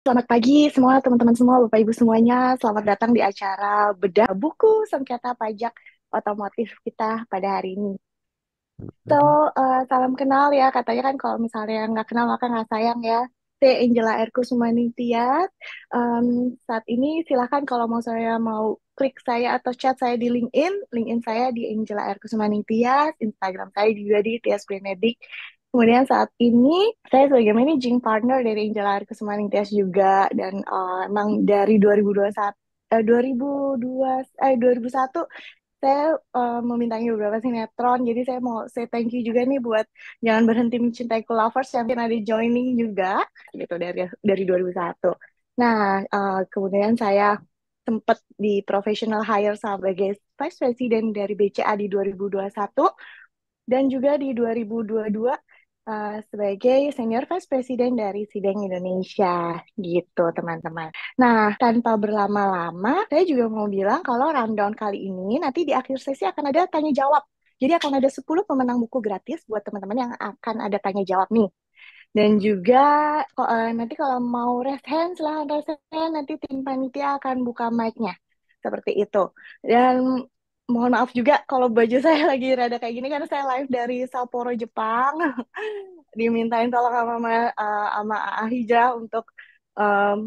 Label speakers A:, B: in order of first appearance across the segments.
A: Selamat pagi semua teman-teman semua, Bapak Ibu semuanya. Selamat datang di acara bedah buku sengketa pajak otomotif kita pada hari ini. So, salam kenal ya. Katanya kan kalau misalnya nggak kenal maka nggak sayang ya. Saya Angela Erku Sumaningtyas. Em, Saat ini silakan kalau mau klik saya atau chat saya di LinkedIn. LinkedIn saya di Angela Erku Sumaningtyas. Instagram saya juga di Tias Benedik. Kemudian saat ini saya sebagai managing partner dari Angela Erku Sumaningtyas juga. Dan emang dari 2021, 2001 saya memintangi beberapa sinetron, jadi saya mau say thank you juga nih buat Jangan Berhenti Mencintaiku Lovers yang pernah di joining juga, gitu dari 2001. Nah, kemudian saya sempat di professional hire sebagai Vice President dari BCA di 2021 dan juga di 2022 sebagai Senior Vice President dari Sidang Indonesia, gitu teman-teman. Nah, tanpa berlama-lama, saya juga mau bilang kalau rundown kali ini nanti di akhir sesi akan ada tanya jawab. Jadi akan ada 10 pemenang buku gratis buat teman-teman yang akan ada tanya jawab nih. Dan juga nanti kalau mau raise hand, silahkan raise hand. Nanti tim panitia akan buka mic-nya. Seperti itu. Dan mohon maaf juga kalau baju saya lagi rada kayak gini karena saya live dari Sapporo, Jepang. Dimintain tolong sama AA Hijrah untuk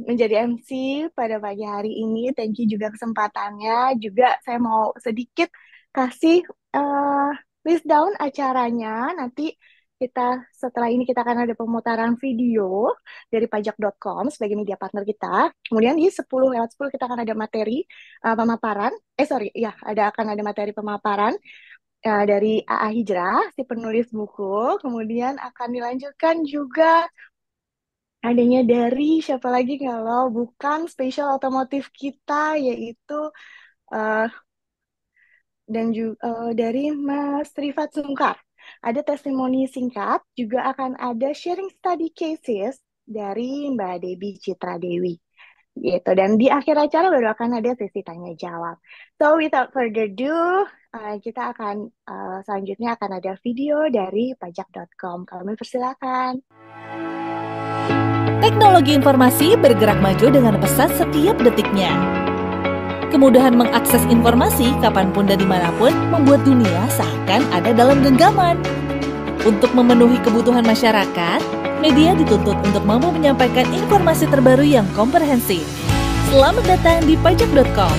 A: menjadi MC pada pagi hari ini. Thank you juga kesempatannya. Juga saya mau sedikit kasih uh, list down acaranya. Nanti kita setelah ini kita akan ada pemutaran video dari pajak.com sebagai media partner kita. Kemudian di 10 lewat 10 kita akan ada materi pemaparan. Sorry, ya akan ada materi pemaparan dari AA Hijrah, si penulis buku. Kemudian akan dilanjutkan juga adanya dari siapa lagi kalau bukan spesial otomotif kita, yaitu eh, dari Mas Rifat Sungkar. Ada testimoni singkat, juga akan ada sharing study cases dari Mbak Debbie Citra Dewi. Gitu. Dan di akhir acara baru akan ada sesi tanya jawab. So without further ado, kita akan selanjutnya akan ada video dari pajak.com. Kami persilakan.
B: Teknologi informasi bergerak maju dengan pesat setiap detiknya. Kemudahan mengakses informasi kapanpun dan dimanapun membuat dunia seakan ada dalam genggaman. Untuk memenuhi kebutuhan masyarakat, media dituntut untuk mampu menyampaikan informasi terbaru yang komprehensif. Selamat datang di pajak.com,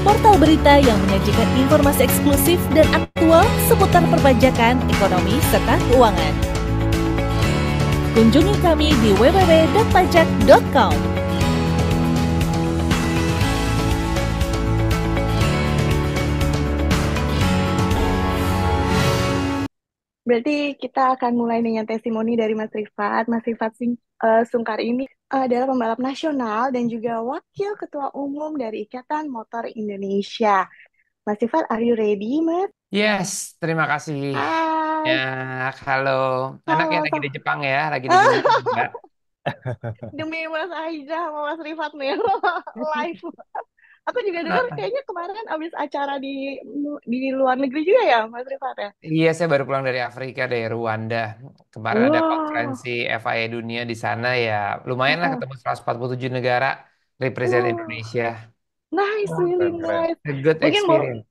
B: portal berita yang menyajikan informasi eksklusif dan aktual seputar perpajakan, ekonomi, serta keuangan. Kunjungi kami di www.pajak.com.
A: Berarti kita akan mulai dengan testimoni dari Mas Rifat. Mas Rifat Sungkar ini adalah pembalap nasional dan juga Wakil Ketua Umum dari Ikatan Motor Indonesia. Mas Rifat, are you ready, Mas?
C: Yes, terima kasih. Ya,
A: Hai,
C: halo. Anak yang
A: halo.
C: lagi di Jepang ya, lagi di sini juga.
A: Demi Mas Aida sama Mas Rifat nih, live. Aku juga dengar kayaknya kemarin abis acara di luar negeri juga ya, Mas Rifat ya?
C: Iya, saya baru pulang dari Afrika, dari Rwanda. Kemarin ada
A: Wah,
C: konferensi FIA dunia di sana ya. Lumayan lah
A: heeh.
C: ketemu 147 negara represent
A: Wah,
C: Indonesia.
A: nice,
C: Oh,
A: really
C: keren, keren.
A: nice.
C: A good
A: Mungkin mau
C: experience.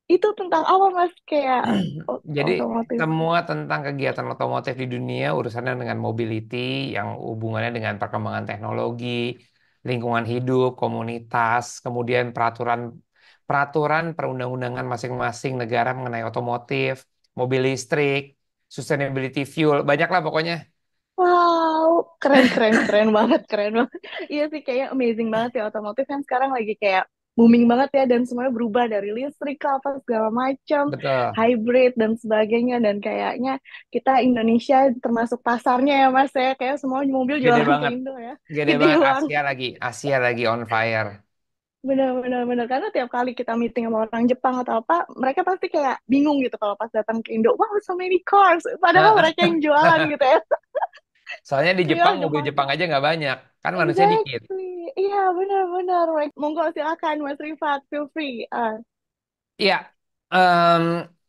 A: itu tentang apa Mas kayak
C: Jadi
A: otomotif?
C: semua tentang kegiatan otomotif di dunia urusannya dengan mobility yang hubungannya dengan perkembangan teknologi, lingkungan hidup, komunitas, kemudian peraturan peraturan perundang-undangan masing-masing negara mengenai otomotif, mobil listrik, sustainability fuel, banyak lah pokoknya.
A: Wow, keren keren keren banget, keren banget. Iya sih kayak amazing banget ya otomotif kan sekarang lagi kayak booming banget ya dan semuanya berubah dari listrik ke apa segala macam,
C: Betul.
A: hybrid dan sebagainya dan kayaknya kita Indonesia termasuk pasarnya ya Mas ya kayak semua mobil
C: Gede
A: jualan ke
C: banget.
A: Indo ya.
C: Gede
A: Gede
C: banget
A: banget.
C: Asia lagi on fire.
A: Benar-benar karena tiap kali kita meeting sama orang Jepang atau apa, mereka pasti kayak bingung gitu kalau pas datang ke Indo. Wow, so many cars. Padahal mereka yang jualan gitu ya.
C: Soalnya di
A: Iya,
C: Jepang mobil
A: Jepang.
C: Jepang aja nggak banyak, kan manusia dikit.
A: Exactly. Iya, benar-benar. Monggo silakan Mas Rifat, feel free.
C: Iya,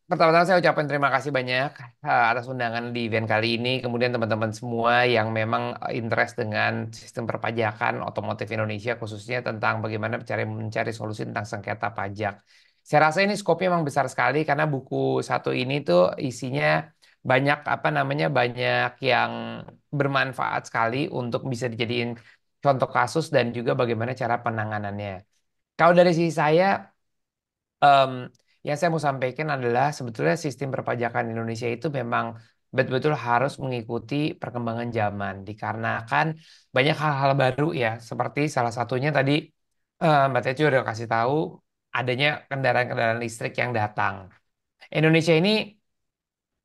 C: Pertama-tama saya ucapkan terima kasih banyak atas undangan di event kali ini. Kemudian teman-teman semua yang memang interest dengan sistem perpajakan otomotif Indonesia, khususnya tentang bagaimana mencari solusi tentang sengketa pajak. Saya rasa ini skopnya memang besar sekali karena buku satu ini tuh isinya banyak apa namanya banyak yang bermanfaat sekali untuk bisa dijadiin contoh kasus dan juga bagaimana cara penanganannya. Kalau dari sisi saya, Em, yang saya mau sampaikan adalah sebetulnya sistem perpajakan Indonesia itu memang betul-betul harus mengikuti perkembangan zaman dikarenakan banyak hal-hal baru ya seperti salah satunya tadi Mbak Tejo udah kasih tahu adanya kendaraan-kendaraan listrik yang datang. Indonesia ini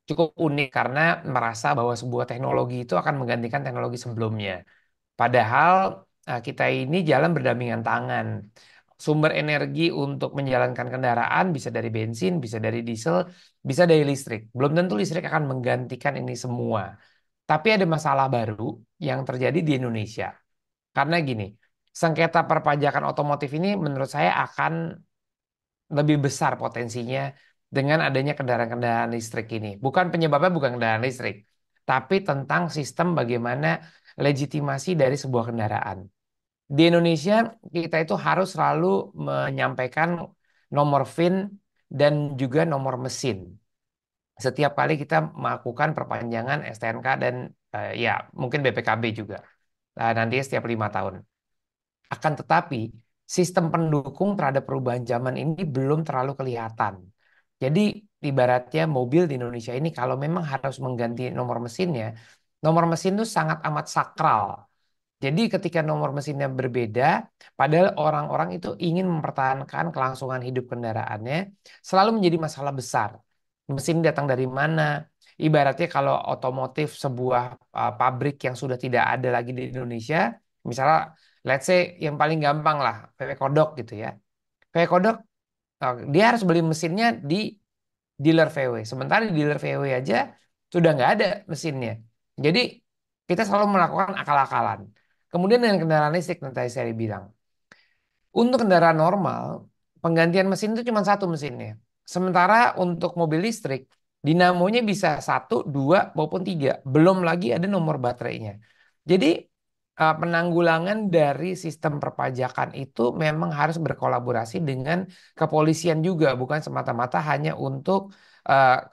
C: cukup unik karena merasa bahwa sebuah teknologi itu akan menggantikan teknologi sebelumnya. Padahal kita ini jalan berdampingan tangan. Sumber energi untuk menjalankan kendaraan bisa dari bensin, bisa dari diesel, bisa dari listrik. Belum tentu listrik akan menggantikan ini semua. Tapi ada masalah baru yang terjadi di Indonesia. Karena gini, sengketa perpajakan otomotif ini menurut saya akan lebih besar potensinya dengan adanya kendaraan-kendaraan listrik ini. Bukan penyebabnya bukan kendaraan listrik, tapi tentang sistem bagaimana legitimasi dari sebuah kendaraan. Di Indonesia, kita itu harus selalu menyampaikan nomor VIN dan juga nomor mesin. Setiap kali kita melakukan perpanjangan STNK dan ya mungkin BPKB juga. Nah, nanti setiap 5 tahun. Akan tetapi, sistem pendukung terhadap perubahan zaman ini belum terlalu kelihatan. Jadi, ibaratnya mobil di Indonesia ini kalau memang harus mengganti nomor mesinnya, nomor mesin itu sangat amat sakral. Jadi ketika nomor mesinnya berbeda, padahal orang-orang itu ingin mempertahankan kelangsungan hidup kendaraannya, selalu menjadi masalah besar. Mesin datang dari mana? Ibaratnya kalau otomotif sebuah pabrik yang sudah tidak ada lagi di Indonesia, misalnya let's say yang paling gampang lah, PW Kodok gitu ya. PW Kodok, dia harus beli mesinnya di dealer VW. Sementara di dealer VW aja sudah nggak ada mesinnya. Jadi kita selalu melakukan akal-akalan. Kemudian dengan kendaraan listrik yang tadi saya bilang. Untuk kendaraan normal, penggantian mesin itu cuma satu mesinnya. Sementara untuk mobil listrik, dinamonya bisa satu, dua, maupun tiga. Belum lagi ada nomor baterainya. Jadi penanggulangan dari sistem perpajakan itu memang harus berkolaborasi dengan kepolisian juga, bukan semata-mata hanya untuk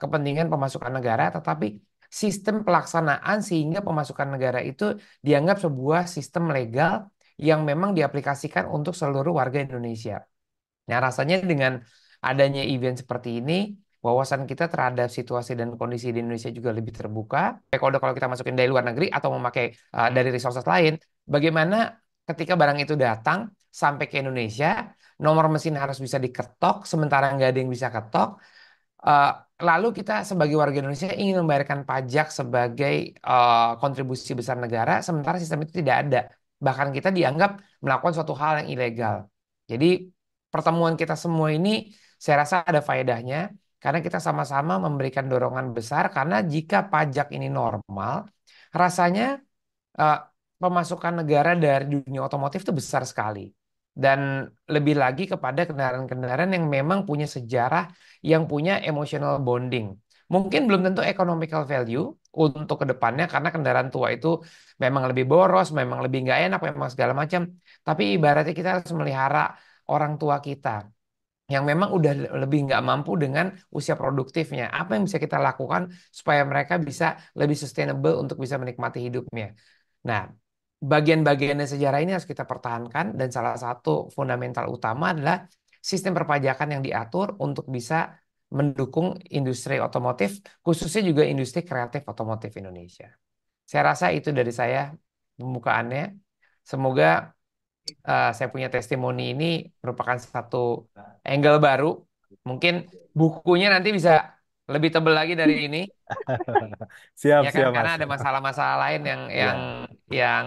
C: kepentingan pemasukan negara, tetapi sistem pelaksanaan sehingga pemasukan negara itu dianggap sebuah sistem legal yang memang diaplikasikan untuk seluruh warga Indonesia. Nah, rasanya dengan adanya event seperti ini, wawasan kita terhadap situasi dan kondisi di Indonesia juga lebih terbuka. Kalau kita masukin dari luar negeri atau memakai dari resources lain, bagaimana ketika barang itu datang sampai ke Indonesia, nomor mesin harus bisa diketok, sementara nggak ada yang bisa ketok. Eh, Lalu kita sebagai warga Indonesia ingin membayarkan pajak sebagai kontribusi besar negara, sementara sistem itu tidak ada. Bahkan kita dianggap melakukan suatu hal yang ilegal. Jadi pertemuan kita semua ini saya rasa ada faedahnya karena kita sama-sama memberikan dorongan besar karena jika pajak ini normal, rasanya eh, pemasukan negara dari dunia otomotif itu besar sekali. Dan lebih lagi kepada kendaraan-kendaraan yang memang punya sejarah, yang punya emotional bonding. Mungkin belum tentu economical value untuk kedepannya karena kendaraan tua itu memang lebih boros, memang lebih nggak enak, memang segala macam. Tapi ibaratnya kita harus melihara orang tua kita yang memang udah lebih nggak mampu dengan usia produktifnya. Apa yang bisa kita lakukan supaya mereka bisa lebih sustainable untuk bisa menikmati hidupnya. Nah, bagian-bagian sejarah ini harus kita pertahankan dan salah satu fundamental utama adalah sistem perpajakan yang diatur untuk bisa mendukung industri otomotif, khususnya juga industri kreatif otomotif Indonesia. Saya rasa itu dari saya pembukaannya. Semoga saya punya testimoni ini merupakan satu angle baru. Mungkin bukunya nanti bisa lebih tebal lagi dari ini.
D: Siap,
C: Ya kan
D: siap,
C: karena
D: Mas.
C: ada masalah-masalah lain
D: Iya,
C: yang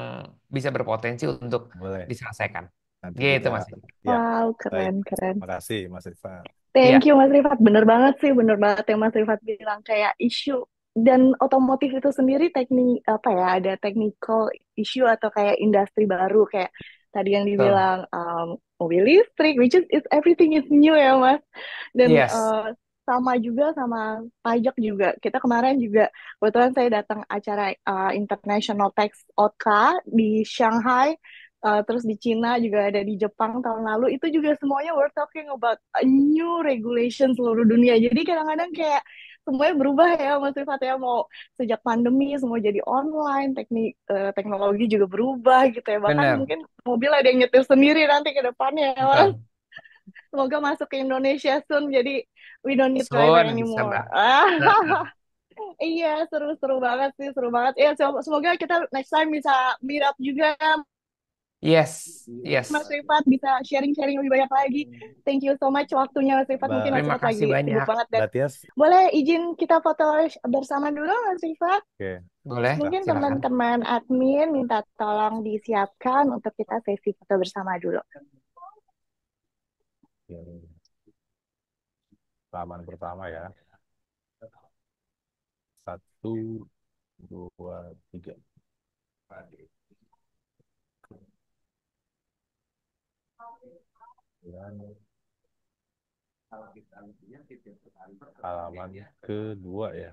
C: bisa berpotensi untuk
D: boleh.
C: diselesaikan.
D: Nanti
C: Gitu
D: kita,
C: Mas.
D: ya,
A: Wow,
D: baik.
A: keren, keren.
D: Makasih, Mas Rifat.
A: Thank
C: Iya,
A: you Mas Rifat, bener banget sih, bener banget yang Mas Rifat bilang kayak isu dan otomotif itu sendiri teknik apa ya, ada technical issue atau kayak industri baru kayak tadi yang
C: betul.
A: dibilang mobil listrik, which is everything is new ya Mas. Dan
C: Yes.
A: sama juga sama pajak juga. Kita kemarin juga kebetulan saya datang acara International Tax OTCA di Shanghai, terus di Cina juga ada di Jepang tahun lalu. Itu juga semuanya we're talking about a new regulation seluruh dunia. Jadi kadang-kadang kayak semuanya berubah ya Mas Rifat ya, mau sejak pandemi semua jadi online, teknologi juga berubah gitu ya. Bahkan
C: Benar.
A: mungkin mobil ada yang nyetir sendiri nanti ke depannya ya Mas.
C: Betul.
A: Semoga masuk ke Indonesia soon, jadi we don't need driver
C: Sun bisa
A: anymore.
C: Mbak. Nah,
A: Iya, seru-seru banget sih, seru banget. Ya, semoga kita next time bisa meet up juga,
C: yes,
A: Mas
C: yes.
A: Rifat, bisa sharing-sharing lebih banyak lagi. Thank you so much waktunya, Mas Rifat. Mungkin
D: Mbak
A: Mas
C: Terima
A: Rifat
C: kasih
A: lagi sibuk
C: banyak.
A: banget dan
D: Mbak Tias,
A: boleh izin kita foto bersama dulu, Mas Rifat.
D: oke,
C: Boleh,
A: Mungkin
C: silakan.
A: teman-teman admin minta tolong disiapkan untuk kita sesi foto bersama dulu.
D: yang halaman pertama ya. 1, 2, 3. Dan halaman kedua ya.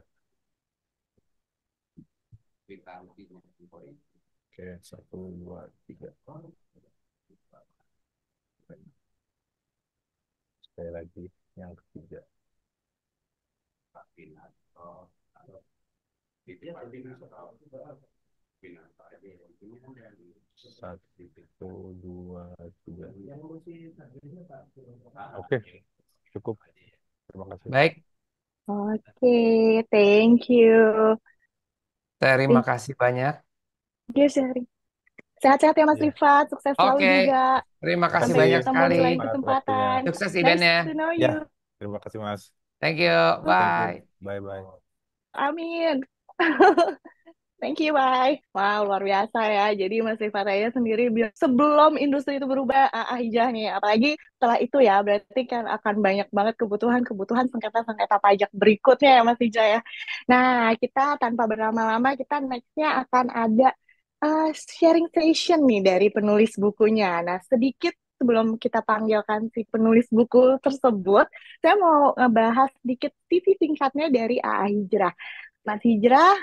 D: Oke, 1, 2, 3. Sekali lagi yang ketiga. 1, 2, 3. Oke, cukup. Terima kasih.
C: Baik,
A: Oke, thank you.
C: terima
A: Thank
C: kasih banyak.
A: you, sharing. Sehat-sehat ya Mas
D: Ya,
A: Rifat, sukses selalu
C: Oke,
A: juga.
C: terima
D: terima
C: kasih
D: kasih
A: Sampai
C: banyak
A: ketemu
C: sekali.
A: di lain
D: Mas waktunya.
A: kesempatan.
C: Sukses
A: Nice
C: eventnya.
A: to know
D: Ya,
A: you.
D: terima kasih Mas.
C: Thank you.
D: Thank you.
C: Bye.
D: Bye-bye.
A: Amin. Thank you, bye. Wow, luar biasa ya. Jadi Mas Rifat Raya sendiri bilang, sebelum industri itu berubah, hijrah nih. Apalagi setelah itu ya, berarti kan akan banyak banget kebutuhan sengketa-sengketa pajak berikutnya ya Mas Ija ya. Nah, kita tanpa berlama-lama, kita next-nya akan ada sharing session nih dari penulis bukunya. Nah, sedikit sebelum kita panggilkan si penulis buku tersebut, saya mau ngebahas sedikit CV singkatnya dari AA Hijrah. Mas Hijrah,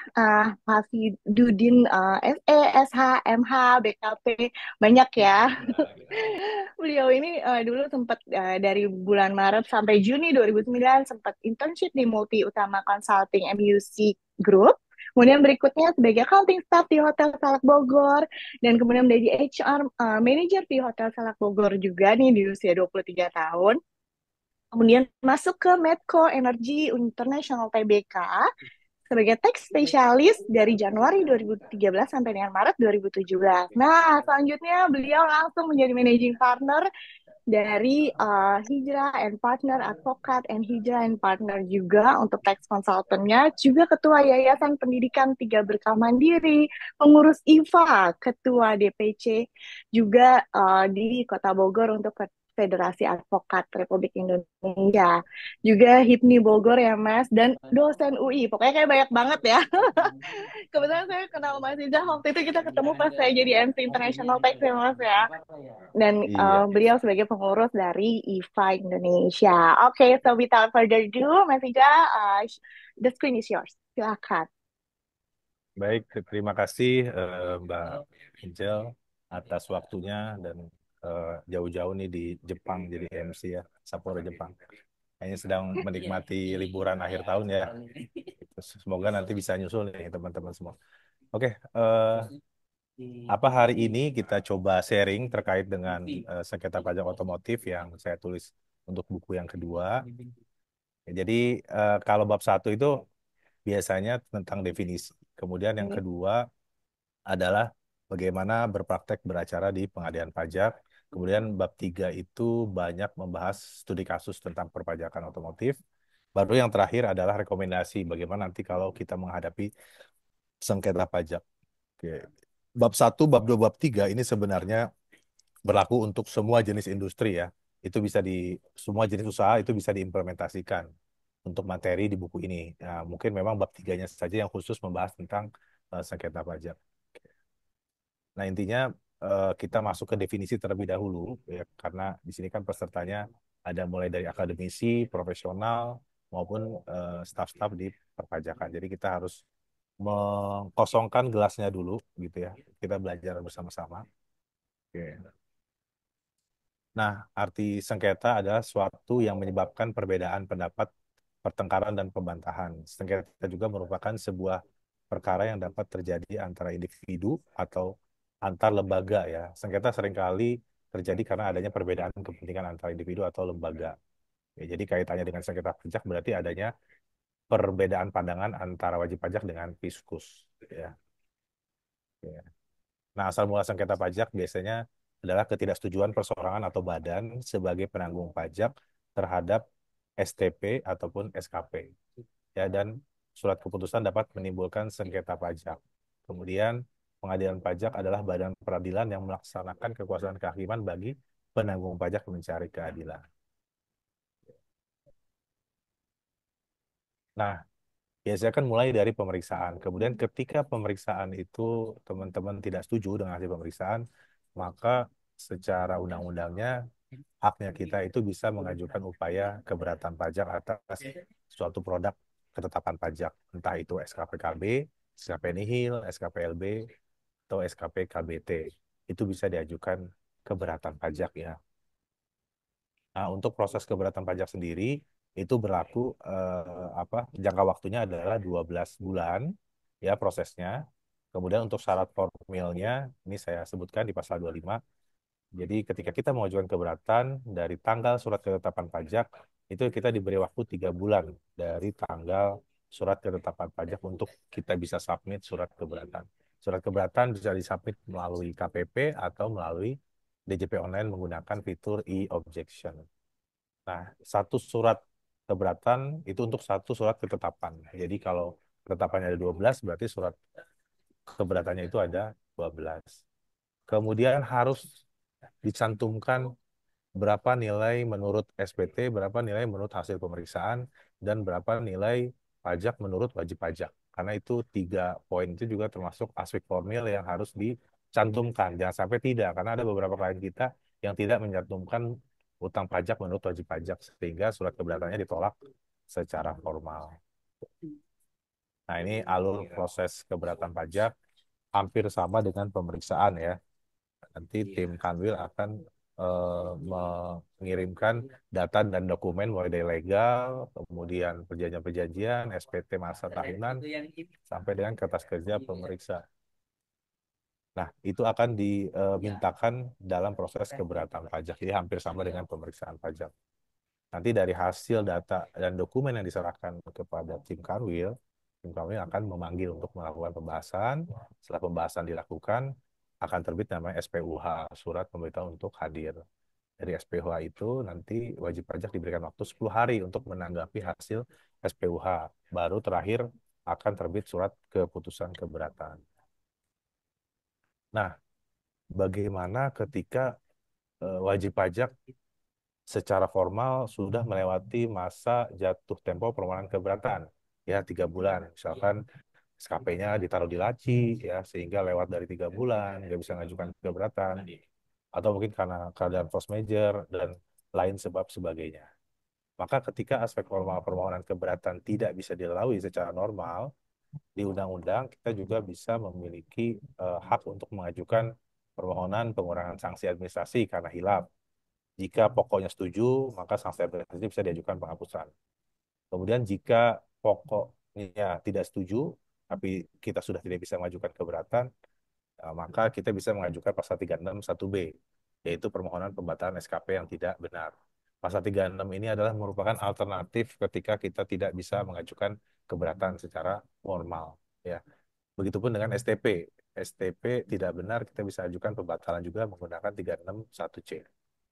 A: Hafidudin, SE, SH, MH, BKP, banyak ya. Beliau ini dulu sempat dari bulan Maret sampai Juni 2009 sempat internship di Multi Utama Consulting MUC Group. Kemudian berikutnya sebagai accounting staff di Hotel Salak Bogor dan kemudian menjadi HR manager di Hotel Salak Bogor juga nih di usia 23 tahun. Kemudian masuk ke Medco Energy International Tbk sebagai tax spesialis dari Januari 2013 sampai dengan Maret 2017. Nah, selanjutnya beliau langsung menjadi managing partner dari Hijrah and Partner Advokat and Hijrah and Partner juga untuk tax consultantnya, juga ketua Yayasan Pendidikan Tiga Berkah Mandiri, pengurus IFA, ketua DPC juga di Kota Bogor untuk Federasi Advokat Republik Indonesia. Juga HIPMI Bogor ya Mas, dan dosen UI. Pokoknya kayak banyak banget ya. Kebetulan saya kenal Mas Ijah waktu itu kita ketemu pas saya jadi MC International Tax ya Mas ya. Dan
D: Iya.
A: beliau sebagai pengurus dari IFA Indonesia. Oke, so without further ado, Mas Ijah, the screen is yours. Silakan.
D: Baik, terima kasih Mbak Angel atas waktunya dan jauh-jauh nih di Jepang jadi MC ya, Sapporo Jepang. Kayaknya sedang menikmati liburan akhir tahun ya. Semoga nanti bisa nyusul nih teman-teman semua. Oke, apa hari ini kita coba sharing terkait dengan sengketa pajak otomotif yang saya tulis untuk buku yang kedua. Jadi kalau bab 1 itu biasanya tentang definisi. Kemudian yang kedua adalah bagaimana berpraktek beracara di pengadilan pajak. Kemudian bab 3 itu banyak membahas studi kasus tentang perpajakan otomotif. Baru yang terakhir adalah rekomendasi bagaimana nanti kalau kita menghadapi sengketa pajak. Oke. Bab 1, bab 2, bab 3 ini sebenarnya berlaku untuk semua jenis industri ya. Itu bisa di semua jenis usaha itu bisa diimplementasikan untuk materi di buku ini. Nah, mungkin memang bab 3-nya saja yang khusus membahas tentang sengketa pajak. Nah, intinya kita masuk ke definisi terlebih dahulu ya karena di sini kan pesertanya ada mulai dari akademisi, profesional maupun staf-staf di perpajakan. Jadi kita harus mengkosongkan gelasnya dulu gitu ya. Kita belajar bersama-sama. Oke. Nah, arti sengketa adalah suatu yang menyebabkan perbedaan pendapat, pertengkaran, dan pembantahan. Sengketa juga merupakan sebuah perkara yang dapat terjadi antara individu atau antar lembaga ya. Sengketa seringkali terjadi karena adanya perbedaan kepentingan antara individu atau lembaga. Ya, jadi kaitannya dengan sengketa pajak berarti adanya perbedaan pandangan antara wajib pajak dengan fiskus. Ya. Ya. Nah, asal mula sengketa pajak biasanya adalah ketidaksetujuan perseorangan atau badan sebagai penanggung pajak terhadap STP ataupun SKP. Ya, dan surat keputusan dapat menimbulkan sengketa pajak. Kemudian, pengadilan pajak adalah badan peradilan yang melaksanakan kekuasaan kehakiman bagi penanggung pajak mencari keadilan. Nah, biasanya kan mulai dari pemeriksaan. Kemudian ketika pemeriksaan itu teman-teman tidak setuju dengan hasil pemeriksaan, maka secara undang-undangnya haknya kita itu bisa mengajukan upaya keberatan pajak atas suatu produk ketetapan pajak, entah itu SKPKB, SKP nihil, SKPLB, atau SKP KBT. Itu bisa diajukan keberatan pajak ya. Nah, untuk proses keberatan pajak sendiri itu berlaku jangka waktunya adalah 12 bulan ya prosesnya. Kemudian untuk syarat formilnya ini saya sebutkan di pasal 25. Jadi ketika kita mengajukan keberatan dari tanggal surat ketetapan pajak itu kita diberi waktu 3 bulan dari tanggal surat ketetapan pajak untuk kita bisa submit surat keberatan. Surat keberatan bisa disubmit melalui KPP atau melalui DJP online menggunakan fitur e-objection. Nah, satu surat keberatan itu untuk satu surat ketetapan. Jadi kalau ketetapannya ada 12, berarti surat keberatannya itu ada 12. Kemudian harus dicantumkan berapa nilai menurut SPT, berapa nilai menurut hasil pemeriksaan, dan berapa nilai pajak menurut wajib pajak. Karena itu 3 poin itu juga termasuk aspek formil yang harus dicantumkan. Jangan sampai tidak, karena ada beberapa klien kita yang tidak mencantumkan utang pajak menurut wajib pajak, sehingga surat keberatannya ditolak secara formal. Nah, ini alur proses keberatan pajak hampir sama dengan pemeriksaan ya. Nanti tim Kanwil akan mengirimkan data dan dokumen mulai dari legal, kemudian perjanjian-perjanjian, SPT masa tahunan, sampai dengan kertas kerja pemeriksa. Nah, itu akan dimintakan dalam proses keberatan pajak. Jadi hampir sama dengan pemeriksaan pajak. Nanti dari hasil data dan dokumen yang diserahkan kepada tim Kanwil akan memanggil untuk melakukan pembahasan. Setelah pembahasan dilakukan, akan terbit namanya SPUH, Surat Pemberitahuan untuk Hadir. Dari SPUH itu nanti wajib pajak diberikan waktu 10 hari untuk menanggapi hasil SPUH. Baru terakhir akan terbit surat keputusan keberatan. Nah, bagaimana ketika wajib pajak secara formal sudah melewati masa jatuh tempo permohonan keberatan, ya 3 bulan. Misalkan SKP-nya ditaruh di laci, ya sehingga lewat dari 3 bulan nggak bisa mengajukan keberatan, atau mungkin karena keadaan force majeure dan lain sebab sebagainya. Maka ketika aspek formal permohonan keberatan tidak bisa dilalui secara normal, di undang-undang kita juga bisa memiliki hak untuk mengajukan permohonan pengurangan sanksi administrasi karena hilaf. Jika pokoknya setuju, maka sanksi administrasi bisa diajukan penghapusan. Kemudian jika pokoknya tidak setuju, tapi kita sudah tidak bisa mengajukan keberatan, maka kita bisa mengajukan pasal 361B, yaitu permohonan pembatalan SKP yang tidak benar. Pasal 36 ini adalah merupakan alternatif ketika kita tidak bisa mengajukan keberatan secara formal. Ya. Begitupun dengan STP. STP tidak benar, kita bisa ajukan pembatalan juga menggunakan 361C.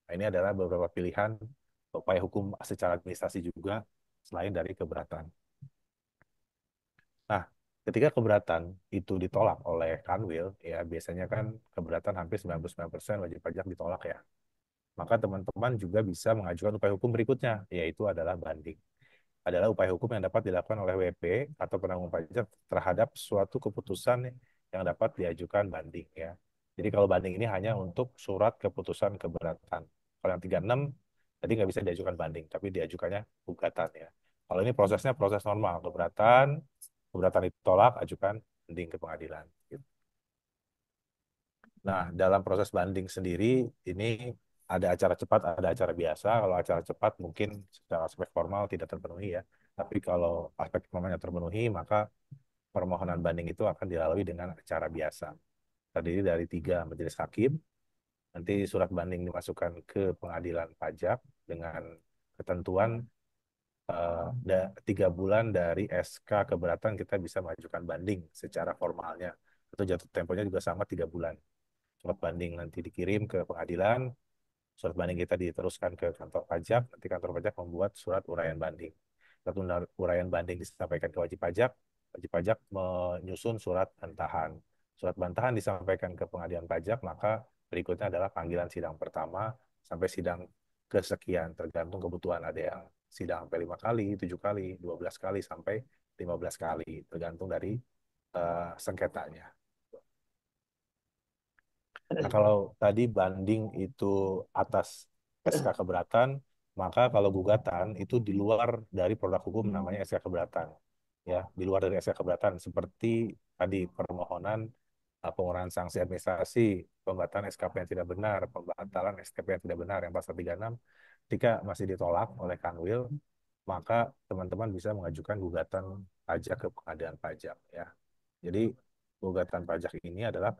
D: Nah, ini adalah beberapa pilihan upaya hukum secara administrasi juga selain dari keberatan. Nah, ketika keberatan itu ditolak oleh Kanwil, ya biasanya kan keberatan hampir 99% wajib pajak ditolak ya. Maka teman-teman juga bisa mengajukan upaya hukum berikutnya, yaitu adalah banding. Adalah upaya hukum yang dapat dilakukan oleh WP atau penanggung pajak terhadap suatu keputusan yang dapat diajukan banding ya. Jadi kalau banding ini hanya untuk surat keputusan keberatan. Kalau yang 36 tadi nggak bisa diajukan banding, tapi diajukannya gugatan ya. Kalau ini prosesnya proses normal, keberatan, keberatan ditolak, ajukan banding ke pengadilan. Gitu. Nah, dalam proses banding sendiri ini ada acara cepat, ada acara biasa. Kalau acara cepat mungkin secara aspek formal tidak terpenuhi ya. Tapi kalau aspek formalnya terpenuhi, maka permohonan banding itu akan dilalui dengan acara biasa. Terdiri dari 3 majelis hakim. Nanti surat banding dimasukkan ke pengadilan pajak dengan ketentuan 3 bulan dari SK keberatan kita bisa mengajukan banding secara formalnya. Itu jatuh temponya juga sama 3 bulan. Surat banding nanti dikirim ke pengadilan, surat banding kita diteruskan ke kantor pajak, nanti kantor pajak membuat surat uraian banding. Surat uraian banding disampaikan ke wajib pajak menyusun surat bantahan. Surat bantahan disampaikan ke pengadilan pajak, maka berikutnya adalah panggilan sidang pertama sampai sidang kesekian, tergantung kebutuhan. Ada yang sidang sampai 5 kali, 7 kali, 12 kali, sampai 15 kali, tergantung dari sengketanya. Nah, kalau tadi banding itu atas SK keberatan, maka kalau gugatan itu di luar dari produk hukum namanya SK keberatan. Ya, di luar dari SK keberatan seperti tadi permohonan pengurangan sanksi administrasi, pembatalan SKP yang tidak benar, pembatalan SKP yang tidak benar yang pasal 36, ketika masih ditolak oleh Kanwil, maka teman-teman bisa mengajukan gugatan pajak ke pengadilan pajak ya. Jadi gugatan pajak ini adalah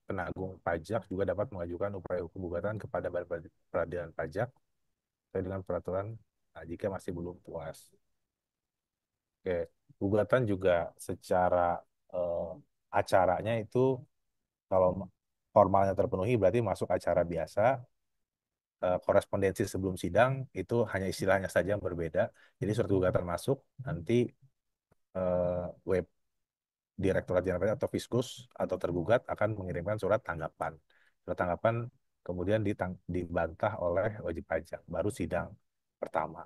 D: penanggung pajak juga dapat mengajukan upaya hukum gugatan kepada Badan Peradilan Pajak sesuai dengan peraturan jika masih belum puas. Oke, gugatan juga secara eh, acaranya itu kalau formalnya terpenuhi berarti masuk acara biasa. Korespondensi sebelum sidang itu hanya istilahnya saja yang berbeda. Jadi surat gugatan masuk, nanti web Direktorat Jenderal Pajak atau Fiskus atau tergugat akan mengirimkan surat tanggapan. Surat tanggapan kemudian dibantah oleh wajib pajak, baru sidang pertama.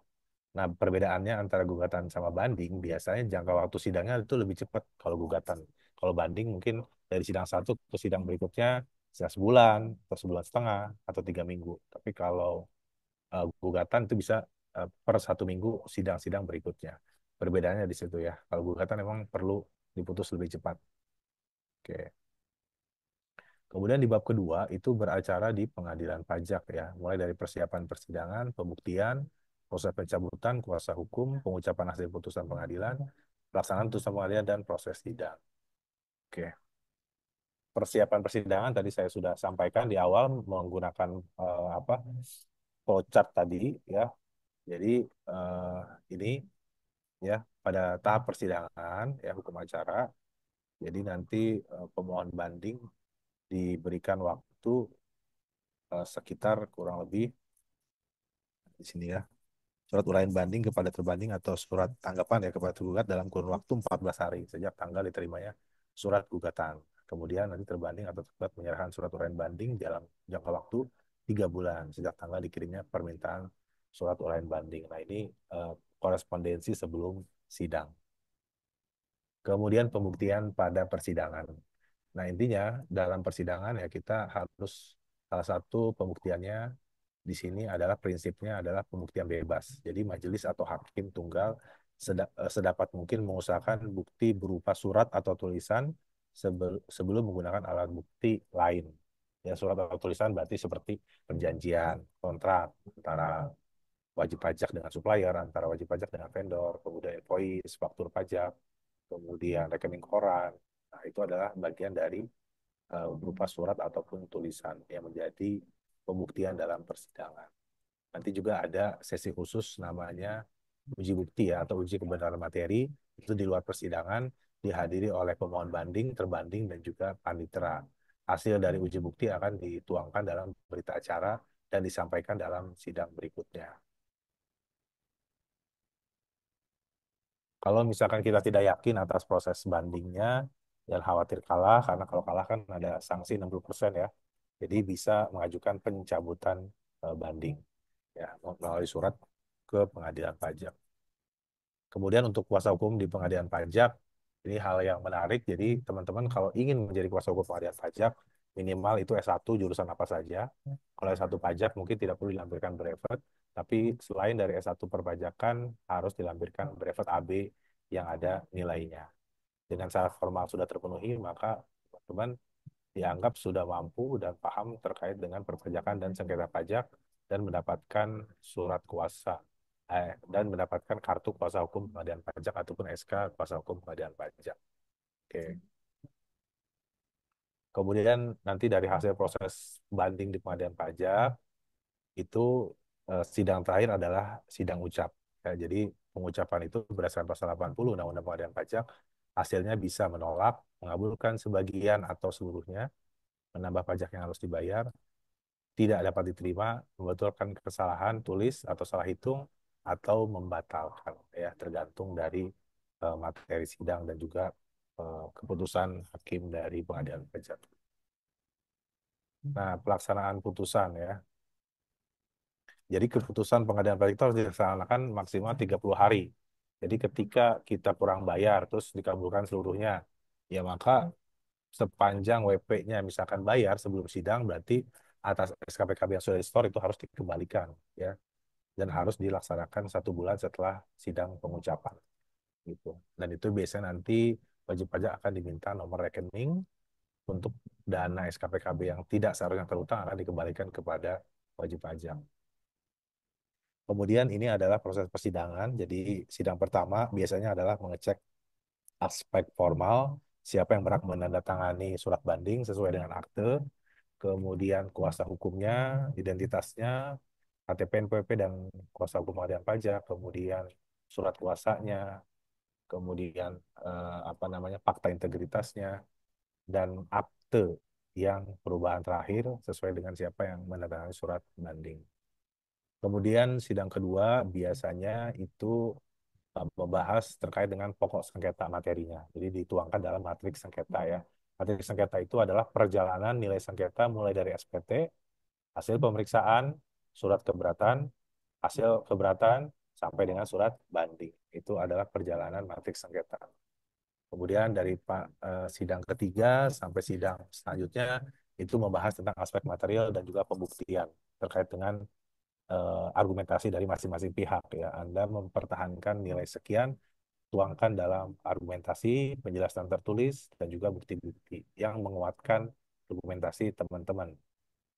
D: Nah, perbedaannya antara gugatan sama banding, biasanya jangka waktu sidangnya itu lebih cepat kalau gugatan. Kalau banding mungkin dari sidang satu ke sidang berikutnya bisa sebulan, atau sebulan setengah, atau 3 minggu. Tapi kalau gugatan itu bisa per 1 minggu sidang-sidang berikutnya. Perbedaannya di situ ya. Kalau gugatan memang perlu diputus lebih cepat. Oke. Kemudian di bab kedua itu beracara di pengadilan pajak ya, mulai dari persiapan persidangan, pembuktian, proses pencabutan kuasa hukum, pengucapan hasil putusan pengadilan, pelaksanaan putusan pengadilan dan proses sidang. Oke. Persiapan persidangan tadi saya sudah sampaikan di awal menggunakan apa? Flowchart tadi ya. Jadi ini ya pada tahap persidangan ya hukum acara. Jadi nanti pemohon banding diberikan waktu sekitar kurang lebih di sini ya, surat uraian banding kepada terbanding atau surat tanggapan ya kepada tergugat dalam kurun waktu 14 hari sejak tanggal diterimanya surat gugatan. Kemudian nanti terbanding atau tergugat menyerahkan surat uraian banding dalam jangka waktu 3 bulan sejak tanggal dikirimnya permintaan surat uraian banding. Nah, ini korespondensi sebelum sidang. Kemudian pembuktian pada persidangan. Nah, intinya dalam persidangan ya kita harus salah satu pembuktiannya di sini adalah prinsipnya adalah pembuktian bebas. Jadi majelis atau hakim tunggal sedapat mungkin mengusahakan bukti berupa surat atau tulisan sebelum menggunakan alat bukti lain. Ya, surat atau tulisan berarti seperti perjanjian, kontrak antara wajib pajak dengan supplier, antara wajib pajak dengan vendor, kemudian invoice, faktur pajak, kemudian rekening koran. Nah, itu adalah bagian dari berupa surat ataupun tulisan yang menjadi pembuktian dalam persidangan. Nanti juga ada sesi khusus namanya uji bukti ya atau uji kebenaran materi, itu di luar persidangan dihadiri oleh pemohon banding, terbanding dan juga panitera. Hasil dari uji bukti akan dituangkan dalam berita acara dan disampaikan dalam sidang berikutnya. Kalau misalkan kita tidak yakin atas proses bandingnya, jangan khawatir kalah, karena kalau kalah kan ada sanksi 60% ya. Jadi bisa mengajukan pencabutan banding ya melalui surat ke pengadilan pajak. Kemudian untuk kuasa hukum di pengadilan pajak, ini hal yang menarik. Jadi teman-teman kalau ingin menjadi kuasa hukum pengadilan pajak, minimal itu S1 jurusan apa saja. Kalau S1 pajak mungkin tidak perlu dilampirkan brevet, tapi selain dari S1 perpajakan harus dilampirkan brevet AB yang ada nilainya. Dengan syarat formal sudah terpenuhi, maka teman-teman dianggap sudah mampu dan paham terkait dengan perpajakan dan sengketa pajak dan mendapatkan surat kuasa dan mendapatkan kartu kuasa hukum pengadilan pajak ataupun SK kuasa hukum pengadilan pajak. Oke. Kemudian nanti dari hasil proses banding di pengadilan pajak itu sidang terakhir adalah sidang ucap. Ya, jadi pengucapan itu berdasarkan pasal 80 Undang-Undang Pengadilan Pajak, hasilnya bisa menolak, mengabulkan sebagian atau seluruhnya, menambah pajak yang harus dibayar, tidak dapat diterima, membetulkan kesalahan tulis atau salah hitung, atau membatalkan. Ya, tergantung dari materi sidang dan juga keputusan hakim dari pengadilan pajak. Nah, pelaksanaan putusan ya. Jadi keputusan pengadilan pajak itu harus dilaksanakan maksimal 30 hari. Jadi ketika kita kurang bayar terus dikabulkan seluruhnya, ya maka sepanjang WP-nya misalkan bayar sebelum sidang berarti atas SKPKB yang sudah di-store itu harus dikembalikan ya, dan harus dilaksanakan 1 bulan setelah sidang pengucapan gitu. Dan itu biasanya nanti wajib pajak akan diminta nomor rekening untuk dana SKPKB yang tidak seharusnya terutang akan dikembalikan kepada wajib pajak. Kemudian ini adalah proses persidangan. Jadi sidang pertama biasanya adalah mengecek aspek formal, siapa yang berhak menandatangani surat banding sesuai dengan akte, kemudian kuasa hukumnya, identitasnya, KTP, NPWP, dan kuasa hukum pengadilan pajak, kemudian surat kuasanya, kemudian apa namanya fakta integritasnya, dan akte yang perubahan terakhir sesuai dengan siapa yang menandatangani surat banding. Kemudian sidang kedua biasanya itu membahas terkait dengan pokok sengketa materinya. Jadi dituangkan dalam matriks sengketa ya. Matriks sengketa itu adalah perjalanan nilai sengketa mulai dari SPT, hasil pemeriksaan, surat keberatan, hasil keberatan, sampai dengan surat banding. Itu adalah perjalanan matriks sengketa. Kemudian dari sidang ketiga sampai sidang selanjutnya itu membahas tentang aspek material dan juga pembuktian terkait dengan argumentasi dari masing-masing pihak ya. Anda mempertahankan nilai sekian, tuangkan dalam argumentasi, penjelasan tertulis, dan juga bukti-bukti yang menguatkan argumentasi teman-teman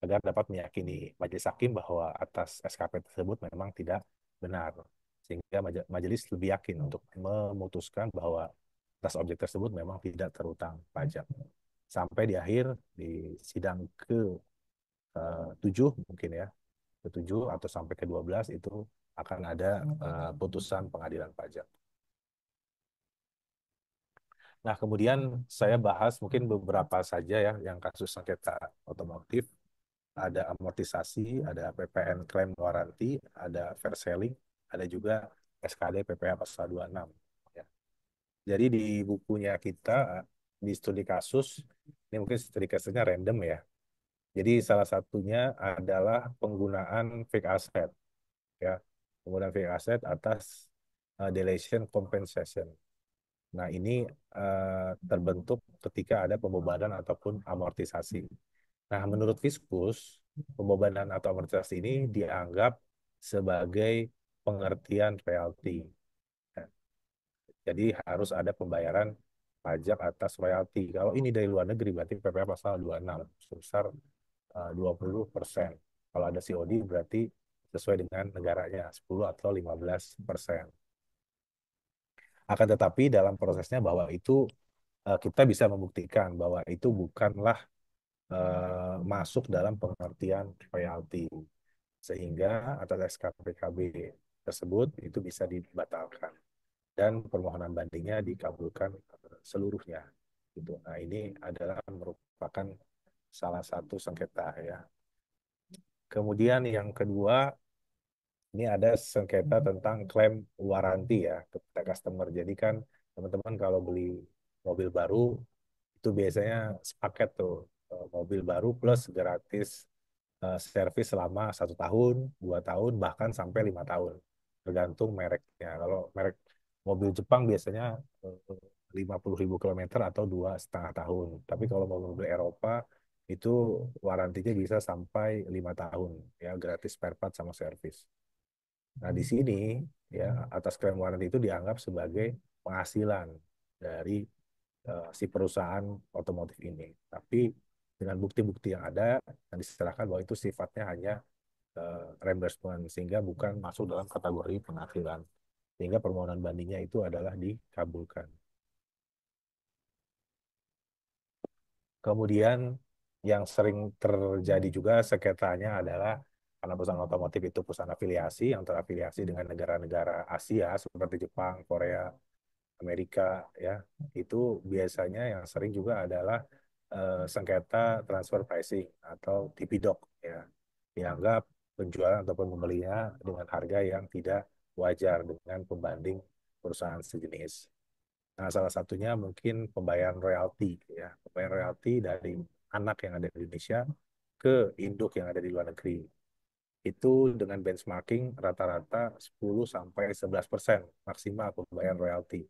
D: agar dapat meyakini majelis hakim bahwa atas SKP tersebut memang tidak benar. Sehingga majelis lebih yakin untuk memutuskan bahwa atas objek tersebut memang tidak terutang pajak. Sampai di akhir, di sidang ke-7 mungkin ya, ke-7 atau sampai ke-12 itu akan ada putusan pengadilan pajak. Nah, kemudian saya bahas mungkin beberapa saja ya yang kasus sengketa otomotif. Ada amortisasi, ada PPN klaim waranti, ada fair selling, ada juga SKD PPh pasal 26. Ya. Jadi di bukunya kita, di studi kasus, ini mungkin studi kasusnya random ya. Jadi salah satunya adalah penggunaan fake asset. Ya. Penggunaan fake asset atas delation compensation. Nah, ini terbentuk ketika ada pembebanan ataupun amortisasi. Nah, menurut Fiskus, pembebanan atau amortisasi ini dianggap sebagai pengertian royalti. Ya, jadi harus ada pembayaran pajak atas royalti. Kalau ini dari luar negeri berarti PPh pasal 26 sebesar 20%. Kalau ada COD berarti sesuai dengan negaranya 10 atau 15%. Akan tetapi dalam prosesnya bahwa itu kita bisa membuktikan bahwa itu bukanlah masuk dalam pengertian royalti, sehingga atas SKPKB tersebut itu bisa dibatalkan dan permohonan bandingnya dikabulkan seluruhnya. Gitu. Nah, ini adalah merupakan salah satu sengketa ya. Kemudian yang kedua, ini ada sengketa tentang klaim waranti ya kepada customer. Jadi kan teman-teman kalau beli mobil baru itu biasanya sepaket tuh, mobil baru plus gratis servis selama 1 tahun, 2 tahun, bahkan sampai 5 tahun, tergantung mereknya. Kalau merek mobil Jepang biasanya 50.000 kilometer atau 2,5 tahun. Tapi kalau mobil Eropa itu warantinya bisa sampai 5 tahun ya, gratis spare part sama servis. Nah, di sini ya atas klaim waranti itu dianggap sebagai penghasilan dari si perusahaan otomotif ini. Tapi dengan bukti-bukti yang ada yang diserahkan bahwa itu sifatnya hanya reimbursement sehingga bukan masuk dalam kategori penghasilan. Sehingga permohonan bandingnya itu adalah dikabulkan. Kemudian yang sering terjadi juga sengketanya adalah karena perusahaan otomotif itu perusahaan afiliasi yang terafiliasi dengan negara-negara Asia seperti Jepang, Korea, Amerika ya. Itu biasanya yang sering juga adalah sengketa transfer pricing atau TP-Doc ya. Dianggap penjualan ataupun pembelinya dengan harga yang tidak wajar dengan pembanding perusahaan sejenis. Nah, salah satunya mungkin pembayaran royalti ya, pembayaran royalti dari anak yang ada di Indonesia ke induk yang ada di luar negeri. Itu dengan benchmarking rata-rata 10 sampai 11% maksimal pembayaran royalti.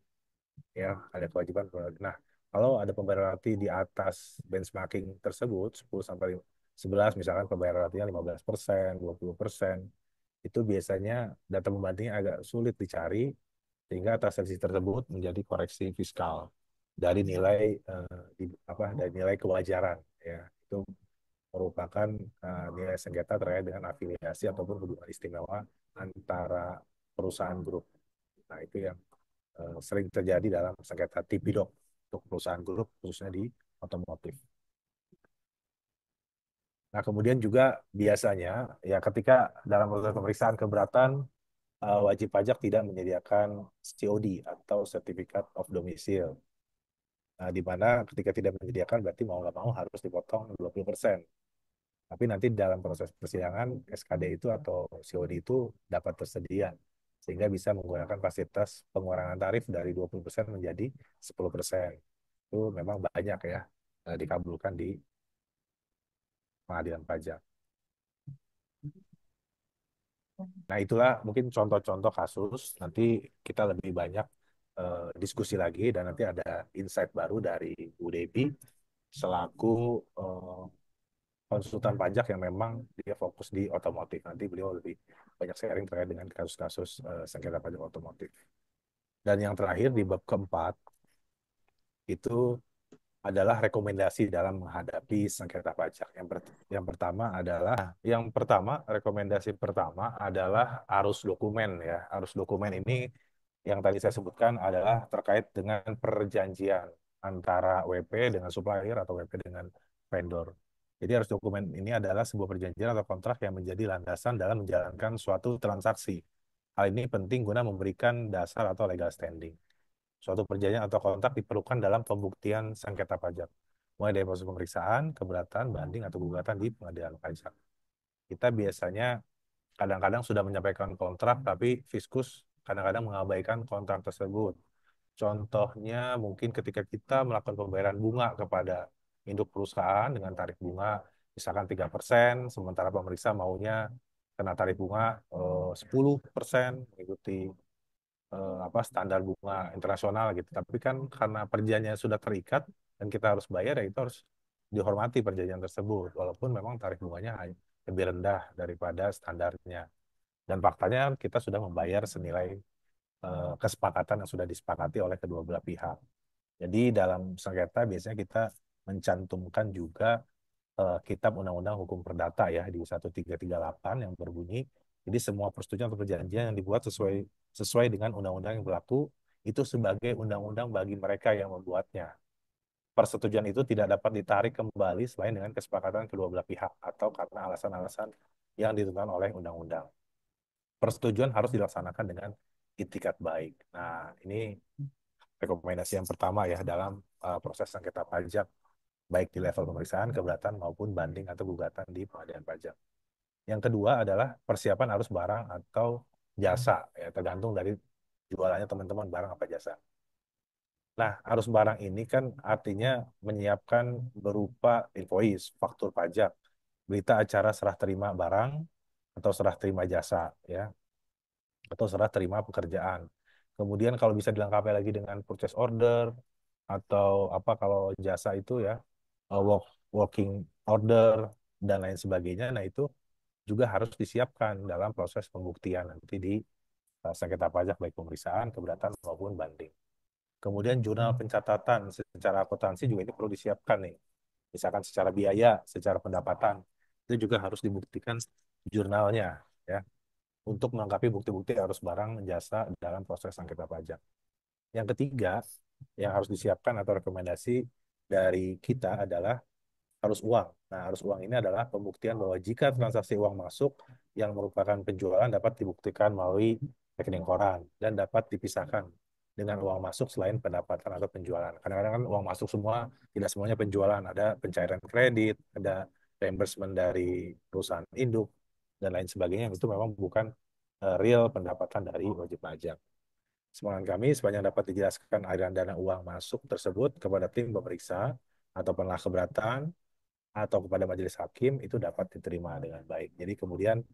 D: Ya, ada kewajiban royalti. Nah, kalau ada pembayaran royalti di atas benchmarking tersebut 10 sampai 11, misalkan pembayaran royaltinya 15%, 20%, itu biasanya data pembandingnya agak sulit dicari sehingga atas selisih tersebut menjadi koreksi fiskal dari nilai dari nilai kewajaran ya, itu merupakan nilai sengketa terkait dengan afiliasi ataupun hubungan istimewa antara perusahaan grup. Nah, itu yang sering terjadi dalam sengketa TP-Doc untuk perusahaan grup khususnya di otomotif. Nah, kemudian juga biasanya ya ketika dalam proses pemeriksaan keberatan wajib pajak tidak menyediakan COD atau Certificate of Domicile. Nah, di mana ketika tidak menyediakan berarti mau nggak mau harus dipotong 20%. Tapi nanti dalam proses persidangan SKD itu atau COD itu dapat tersedia sehingga bisa menggunakan fasilitas pengurangan tarif dari 20% menjadi 10%. Itu memang banyak ya dikabulkan di pengadilan pajak. Nah, itulah mungkin contoh-contoh kasus. Nanti kita lebih banyak diskusi lagi dan nanti ada insight baru dari Bu Devi selaku konsultan pajak yang memang dia fokus di otomotif. Nanti beliau lebih banyak sharing terkait dengan kasus-kasus sengketa pajak otomotif. Dan yang terakhir di bab keempat itu adalah rekomendasi dalam menghadapi sengketa pajak. Yang pertama rekomendasi pertama adalah arus dokumen ya. Arus dokumen ini yang tadi saya sebutkan adalah terkait dengan perjanjian antara WP dengan supplier atau WP dengan vendor. Jadi arus dokumen ini adalah sebuah perjanjian atau kontrak yang menjadi landasan dalam menjalankan suatu transaksi. Hal ini penting guna memberikan dasar atau legal standing. Suatu perjanjian atau kontrak diperlukan dalam pembuktian sengketa pajak, mulai dari proses pemeriksaan, keberatan, banding, atau gugatan di pengadilan pajak. Kita biasanya kadang-kadang sudah menyampaikan kontrak, tapi fiskus kadang-kadang mengabaikan kontrak tersebut. Contohnya mungkin ketika kita melakukan pembayaran bunga kepada induk perusahaan dengan tarif bunga misalkan 3%, sementara pemeriksa maunya kena tarif bunga 10% mengikuti standar bunga internasional gitu. Tapi kan karena perjanjian sudah terikat dan kita harus bayar ya itu harus dihormati perjanjian tersebut walaupun memang tarif bunganya lebih rendah daripada standarnya. Dan faktanya kita sudah membayar senilai kesepakatan yang sudah disepakati oleh kedua belah pihak. Jadi dalam sengketa biasanya kita mencantumkan juga Kitab Undang-Undang Hukum Perdata ya di 1338 yang berbunyi, jadi semua persetujuan atau perjanjian yang dibuat sesuai dengan undang-undang yang berlaku itu sebagai undang-undang bagi mereka yang membuatnya. Persetujuan itu tidak dapat ditarik kembali selain dengan kesepakatan kedua belah pihak atau karena alasan-alasan yang ditentukan oleh undang-undang. Persetujuan harus dilaksanakan dengan itikat baik. Nah, ini rekomendasi yang pertama ya dalam proses sengketa pajak baik di level pemeriksaan, keberatan maupun banding atau gugatan di pengadilan pajak. Yang kedua adalah persiapan arus barang atau jasa, ya tergantung dari jualannya teman-teman barang apa jasa. Nah, arus barang ini kan artinya menyiapkan berupa invoice, faktur pajak, berita acara serah terima barang atau serah terima jasa, ya, atau serah terima pekerjaan. Kemudian kalau bisa dilengkapi lagi dengan purchase order atau apa kalau jasa itu ya work working order, dan lain sebagainya. Nah, itu juga harus disiapkan dalam proses pembuktian nanti di sengketa pajak, baik pemeriksaan, keberatan, maupun banding. Kemudian jurnal pencatatan secara akuntansi juga ini perlu disiapkan nih. Misalkan secara biaya, secara pendapatan, itu juga harus dibuktikan jurnalnya, ya, untuk melengkapi bukti-bukti arus barang jasa dalam proses sengketa pajak. Yang ketiga, yang harus disiapkan atau rekomendasi dari kita adalah arus uang. Nah, arus uang ini adalah pembuktian bahwa jika transaksi uang masuk yang merupakan penjualan dapat dibuktikan melalui rekening koran dan dapat dipisahkan dengan uang masuk selain pendapatan atau penjualan. Kadang-kadang kan uang masuk semua, tidak semuanya penjualan. Ada pencairan kredit, ada reimbursement dari perusahaan induk, dan lain sebagainya. Itu memang bukan real pendapatan dari wajib pajak. Semoga kami sepanjang dapat dijelaskan aliran dana uang masuk tersebut kepada tim pemeriksa atau penlah keberatan atau kepada majelis hakim, itu dapat diterima dengan baik. Jadi kemudian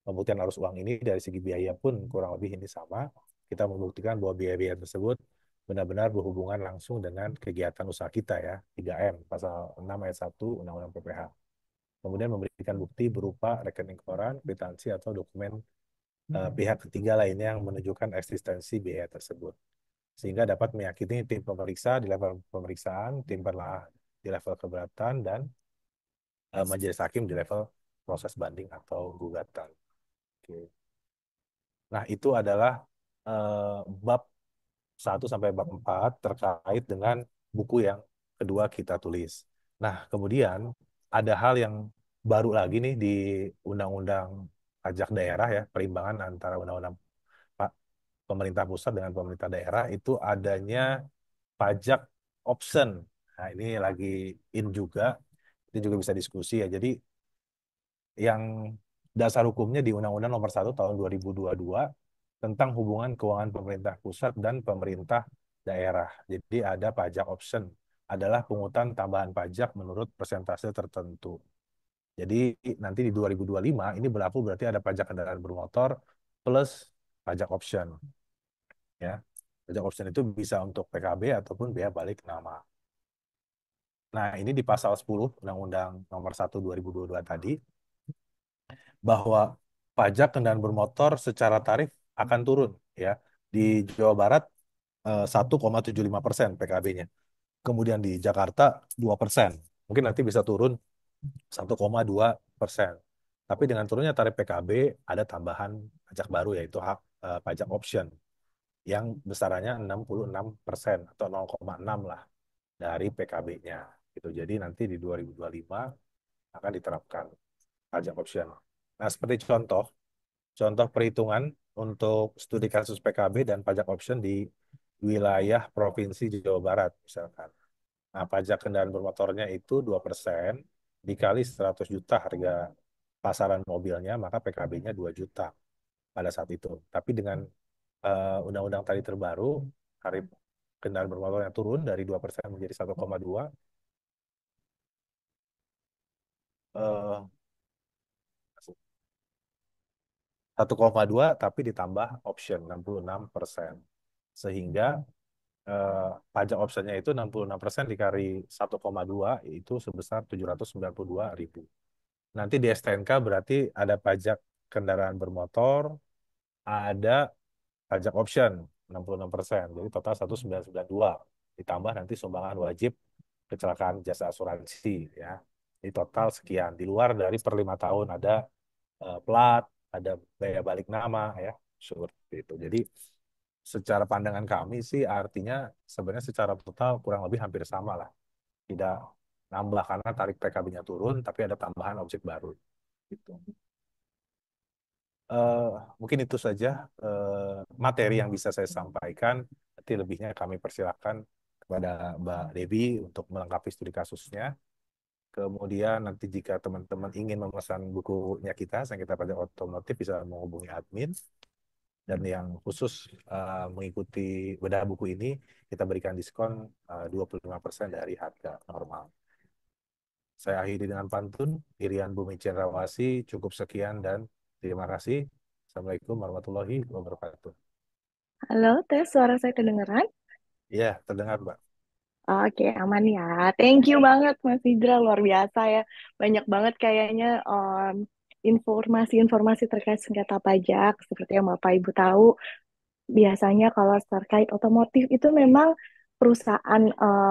D: pembuktian arus uang ini dari segi biaya pun kurang lebih ini sama. Kita membuktikan bahwa biaya-biaya tersebut benar-benar berhubungan langsung dengan kegiatan usaha kita, ya. 3M, pasal 6 ayat 1 Undang-Undang PPH. Kemudian memberikan bukti berupa rekening koran, kwitansi, atau dokumen pihak ketiga lainnya yang menunjukkan eksistensi biaya tersebut. Sehingga dapat meyakini tim pemeriksa di level pemeriksaan, tim penelaah di level keberatan, dan majelis hakim di level proses banding atau gugatan. Oke. Nah, itu adalah bab 1 sampai bab 4 terkait dengan buku yang kedua kita tulis. Nah, kemudian ada hal yang baru lagi nih di Undang-Undang Pajak Daerah, ya, perimbangan antara Undang-Undang pemerintah pusat dengan pemerintah daerah, itu adanya pajak option. Nah, ini lagi in juga, itu juga bisa diskusi, ya. Jadi yang dasar hukumnya di Undang-Undang Nomor 1 Tahun 2022 tentang hubungan keuangan pemerintah pusat dan pemerintah daerah. Jadi ada pajak option, adalah pungutan tambahan pajak menurut persentase tertentu. Jadi nanti di 2025 ini berlaku, berarti ada pajak kendaraan bermotor plus pajak option, ya. Pajak option itu bisa untuk PKB ataupun biaya balik nama. Nah, ini di pasal 10 Undang-Undang Nomor 1 2022 tadi, bahwa pajak kendaraan bermotor secara tarif akan turun, ya. Di Jawa Barat 1,75% PKB-nya. Kemudian di Jakarta 2%. Mungkin nanti bisa turun 1,2%. Tapi dengan turunnya tarif PKB ada tambahan pajak baru, yaitu hak pajak option yang besarannya 66% atau 0,6 lah dari PKB-nya. Gitu. Jadi nanti di 2025 akan diterapkan pajak option. Nah, seperti contoh perhitungan untuk studi kasus PKB dan pajak option di wilayah Provinsi Jawa Barat, misalkan. Nah, pajak kendaraan bermotornya itu 2% dikali 100 juta harga pasaran mobilnya, maka PKB-nya 2 juta pada saat itu. Tapi dengan undang-undang tadi terbaru, tarif kendaraan bermotornya turun dari 2% menjadi 1,2, 1,2 tapi ditambah option 66%. Sehingga pajak optionnya itu 66% dikali 1,2 itu sebesar 792.000. Nanti di STNK berarti ada pajak kendaraan bermotor, ada pajak option 66%. Jadi total 1,992. Ditambah nanti sumbangan wajib kecelakaan jasa asuransi, ya. Jadi total sekian. Di luar dari per 5 tahun ada plat, ada biaya balik nama, ya. Seperti itu. Jadi secara pandangan kami sih artinya sebenarnya secara total kurang lebih hampir sama lah. Tidak nambah karena tarif PKB-nya turun, tapi ada tambahan objek baru. Gitu. Eh, Mungkin itu saja materi yang bisa saya sampaikan. Nanti lebihnya kami persilahkan kepada Mbak Devi untuk melengkapi studi kasusnya. Kemudian nanti jika teman-teman ingin memesan bukunya kita, Sengketa Pajak Otomotif, bisa menghubungi admin. Dan yang khusus mengikuti bedah buku ini, kita berikan diskon 25% dari harga normal. Saya akhiri dengan pantun, Irian Bumi Cendrawasih, cukup sekian dan terima kasih. Assalamualaikum warahmatullahi wabarakatuh.
A: Halo, tes suara saya kedengeran?
D: Ya, terdengar, Mbak.
A: Oke, aman ya. Thank you banget Mas Hidra, luar biasa ya. Banyak banget kayaknya informasi-informasi terkait sengketa pajak. Seperti yang Bapak Ibu tahu, biasanya kalau terkait otomotif itu memang perusahaan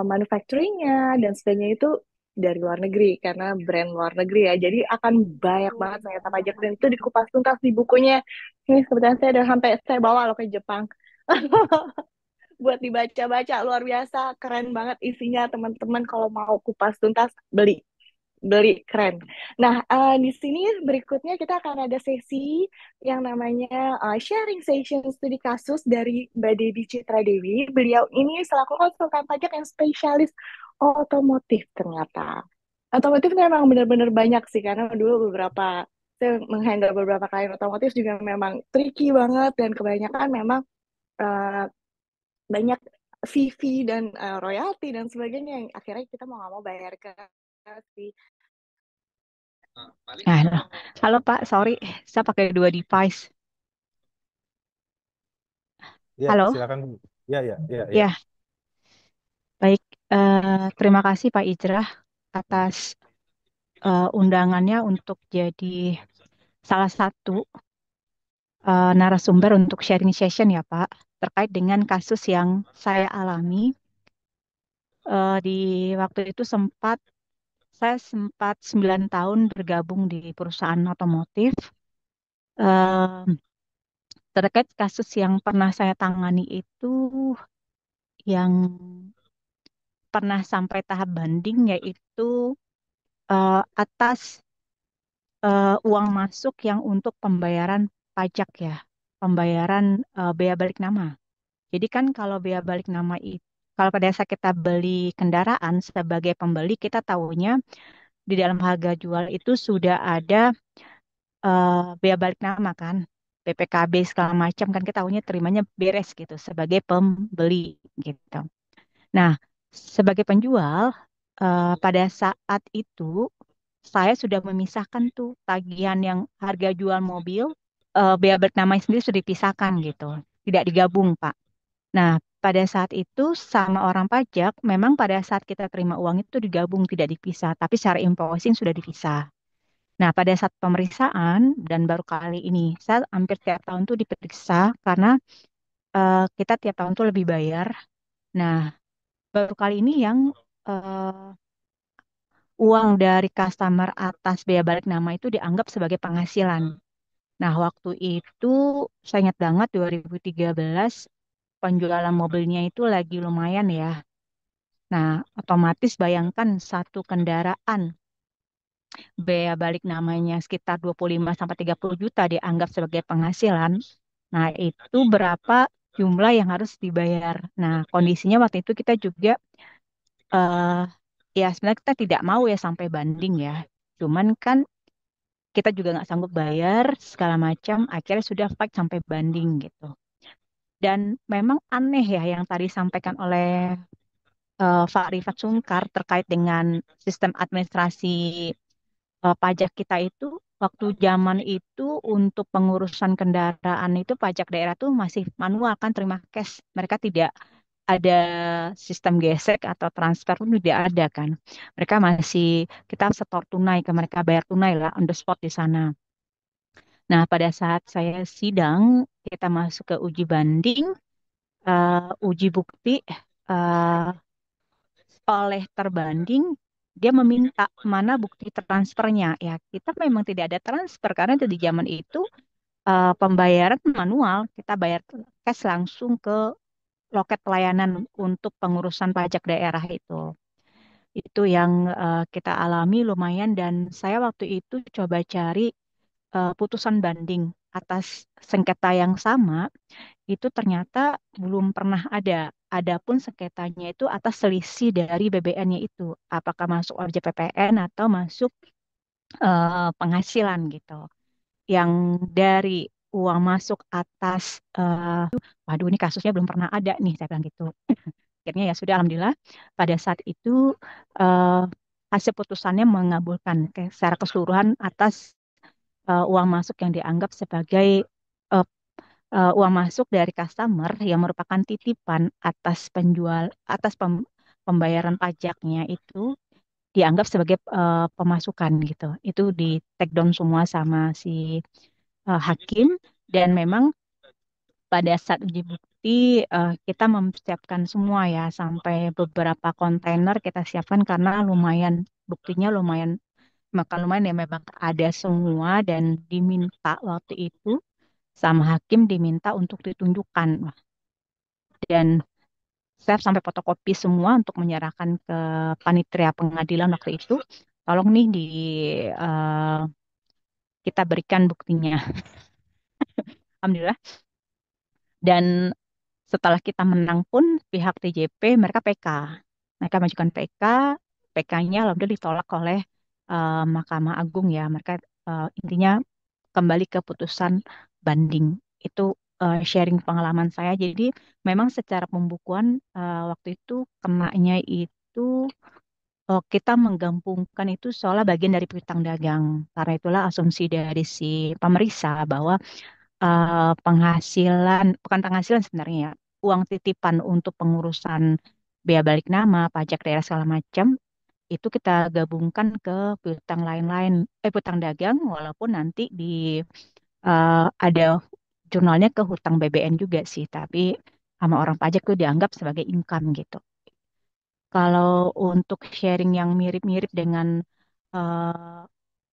A: manufacturingnya dan sebagainya itu dari luar negeri karena brand luar negeri ya. Jadi akan banyak banget sengketa pajak dan itu dikupas tuntas di bukunya. Ini kebetulan saya udah sampai saya bawa loh ke Jepang. Buat dibaca-baca luar biasa, keren banget isinya teman-teman kalau mau kupas tuntas beli beli keren. Nah, di sini berikutnya kita akan ada sesi yang namanya sharing session studi kasus dari Mbak Devi Citra Dewi. Beliau ini selaku konsultan pajak yang spesialis otomotif ternyata. Otomotif memang benar-benar banyak sih karena dulu beberapa saya menghandle beberapa klien otomotif juga memang tricky banget dan kebanyakan memang eh, banyak fee dan royalti dan sebagainya yang akhirnya kita mau nggak mau bayar ke si.
E: Halo, halo Pak, sorry, saya pakai dua device.
D: Ya,
E: Halo,
D: silakan. Ya, ya, ya, ya.
E: ya, baik. Terima kasih Pak Ijrah atas undangannya untuk jadi salah satu narasumber untuk sharing session ya Pak, terkait dengan kasus yang saya alami. Di waktu itu saya sempat 9 tahun bergabung di perusahaan otomotif. Eh, Terkait kasus yang pernah saya tangani itu yang pernah sampai tahap banding yaitu atas uang masuk yang untuk pembayaran pajak ya, pembayaran bea balik nama. Jadi kan kalau bea balik nama itu, kalau pada saat kita beli kendaraan sebagai pembeli, kita tahunya di dalam harga jual itu sudah ada bea balik nama kan, PPKB segala macam kan kita tahunya terimanya beres gitu sebagai pembeli gitu. Nah, sebagai penjual, pada saat itu saya sudah memisahkan tuh tagihan yang harga jual mobil, bea balik namanya sendiri sudah dipisahkan gitu, tidak digabung, Pak. Nah, pada saat itu sama orang pajak, memang pada saat kita terima uang itu digabung, tidak dipisah, tapi secara invoicing sudah dipisah. Nah, pada saat pemeriksaan dan baru kali ini, saya hampir tiap tahun tuh diperiksa karena kita tiap tahun tuh lebih bayar. Nah, baru kali ini yang eh, uang dari customer atas bea balik nama itu dianggap sebagai penghasilan. Nah, waktu itu saya ingat banget 2013 penjualan mobilnya itu lagi lumayan ya. Nah, otomatis bayangkan satu kendaraan bea balik namanya sekitar 25 sampai 30 juta dianggap sebagai penghasilan. Nah, itu berapa jumlah yang harus dibayar. Nah, kondisinya waktu itu kita juga eh ya sebenarnya kita tidak mau ya sampai banding ya. Cuman kan kita juga nggak sanggup bayar segala macam, akhirnya sudah fight sampai banding gitu. Dan memang aneh ya yang tadi sampaikan oleh Pak Rifat Sungkar terkait dengan sistem administrasi pajak kita itu waktu zaman itu untuk pengurusan kendaraan itu pajak daerah tuh masih manual kan terima cash. Mereka tidak ada sistem gesek atau transfer pun tidak ada kan. Mereka masih kita setor tunai ke mereka bayar tunai lah on the spot di sana. Nah, pada saat saya sidang kita masuk ke uji banding, uji bukti eh, oleh terbanding dia meminta mana bukti transfernya. Ya, kita memang tidak ada transfer karena di zaman itu pembayaran manual, kita bayar cash langsung ke loket pelayanan untuk pengurusan pajak daerah itu. Itu yang kita alami lumayan dan saya waktu itu coba cari putusan banding atas sengketa yang sama itu ternyata belum pernah ada. Adapun sengketanya itu atas selisih dari BBN-nya itu, apakah masuk OJK PPN atau masuk penghasilan gitu. Yang dari uang masuk atas, waduh ini kasusnya belum pernah ada nih, saya bilang gitu. Akhirnya ya sudah, alhamdulillah pada saat itu eh, hasil putusannya mengabulkan secara keseluruhan atas uang masuk yang dianggap sebagai eh, uang masuk dari customer yang merupakan titipan atas penjual atas pembayaran pajaknya itu dianggap sebagai pemasukan gitu. Itu di take down semua sama si hakim, dan memang pada saat uji bukti kita mempersiapkan semua ya, sampai beberapa kontainer kita siapkan karena lumayan, buktinya lumayan, maka lumayan ya, memang ada semua dan diminta waktu itu sama hakim, diminta untuk ditunjukkan. Wah, dan saya sampai fotokopi semua untuk menyerahkan ke panitia pengadilan waktu itu. Tolong nih eh, kita berikan buktinya. Alhamdulillah. Dan setelah kita menang pun pihak TJP mereka PK. Mereka majukan PK, PK-nya alhamdulillah ditolak oleh Mahkamah Agung ya. Mereka intinya kembali ke putusan banding. Itu sharing pengalaman saya. Jadi memang secara pembukuan waktu itu kenanya itu kita menggabungkan itu seolah bagian dari piutang dagang. Karena itulah asumsi dari si pemeriksa bahwa penghasilan, bukan penghasilan sebenarnya ya, uang titipan untuk pengurusan biaya balik nama, pajak daerah segala macam, itu kita gabungkan ke piutang lain-lain, piutang dagang, walaupun nanti di ada jurnalnya ke hutang BBN juga sih, tapi sama orang pajak itu dianggap sebagai income gitu. Kalau untuk sharing yang mirip-mirip dengan eh,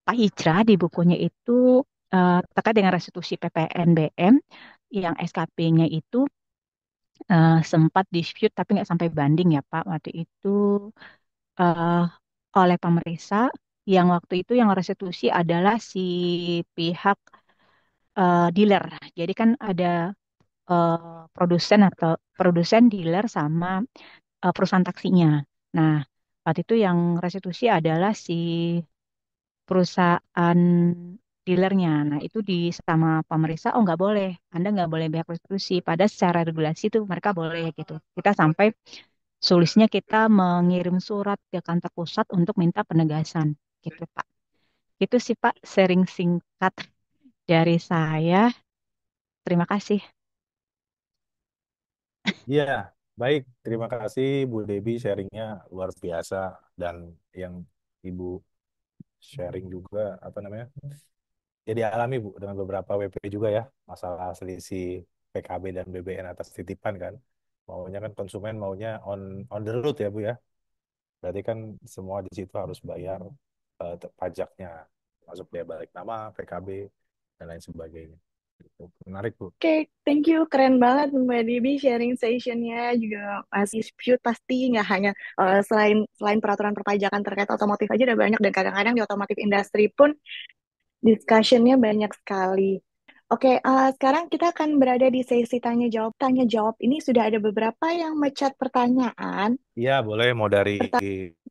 E: Pak Hijrah di bukunya itu terkait dengan restitusi PPNBM yang SKP-nya itu sempat dispute tapi nggak sampai banding ya Pak. Waktu itu eh, oleh pemeriksa, yang waktu itu yang restitusi adalah si pihak dealer. Jadi kan ada produsen atau produsen, dealer, sama perusahaan taksinya. Nah, waktu itu yang restitusi adalah si perusahaan dealernya. Nah, itu di sama pemeriksa, oh nggak boleh, Anda nggak boleh bayar restitusi. Padahal secara regulasi itu mereka boleh gitu. Kita sampai sulitnya kita mengirim surat ke kantor pusat untuk minta penegasan gitu, Pak. Itu sih Pak sharing singkat dari saya. Terima kasih.
D: Iya, baik. Terima kasih Bu Debi sharingnya luar biasa dan yang Ibu sharing juga apa namanya? Jadi alami Bu dengan beberapa WP juga ya masalah selisih PKB dan BBN atas titipan kan. Maunya kan konsumen maunya on the road ya Bu ya. Berarti kan semua di situ harus bayar pajaknya, masuk biaya balik nama, PKB dan lain sebagainya. Gitu. Menarik Bu.
A: Oke, thank you. Keren banget Mbak Debi sharing sessionnya juga masih dispute pasti nggak hanya selain selain peraturan perpajakan terkait otomotif aja ada banyak dan kadang-kadang di otomotif industri pun discussionnya banyak sekali. Oke, sekarang kita akan berada di sesi tanya jawab. Tanya jawab ini sudah ada beberapa yang mencat pertanyaan.
D: Iya, boleh mau dari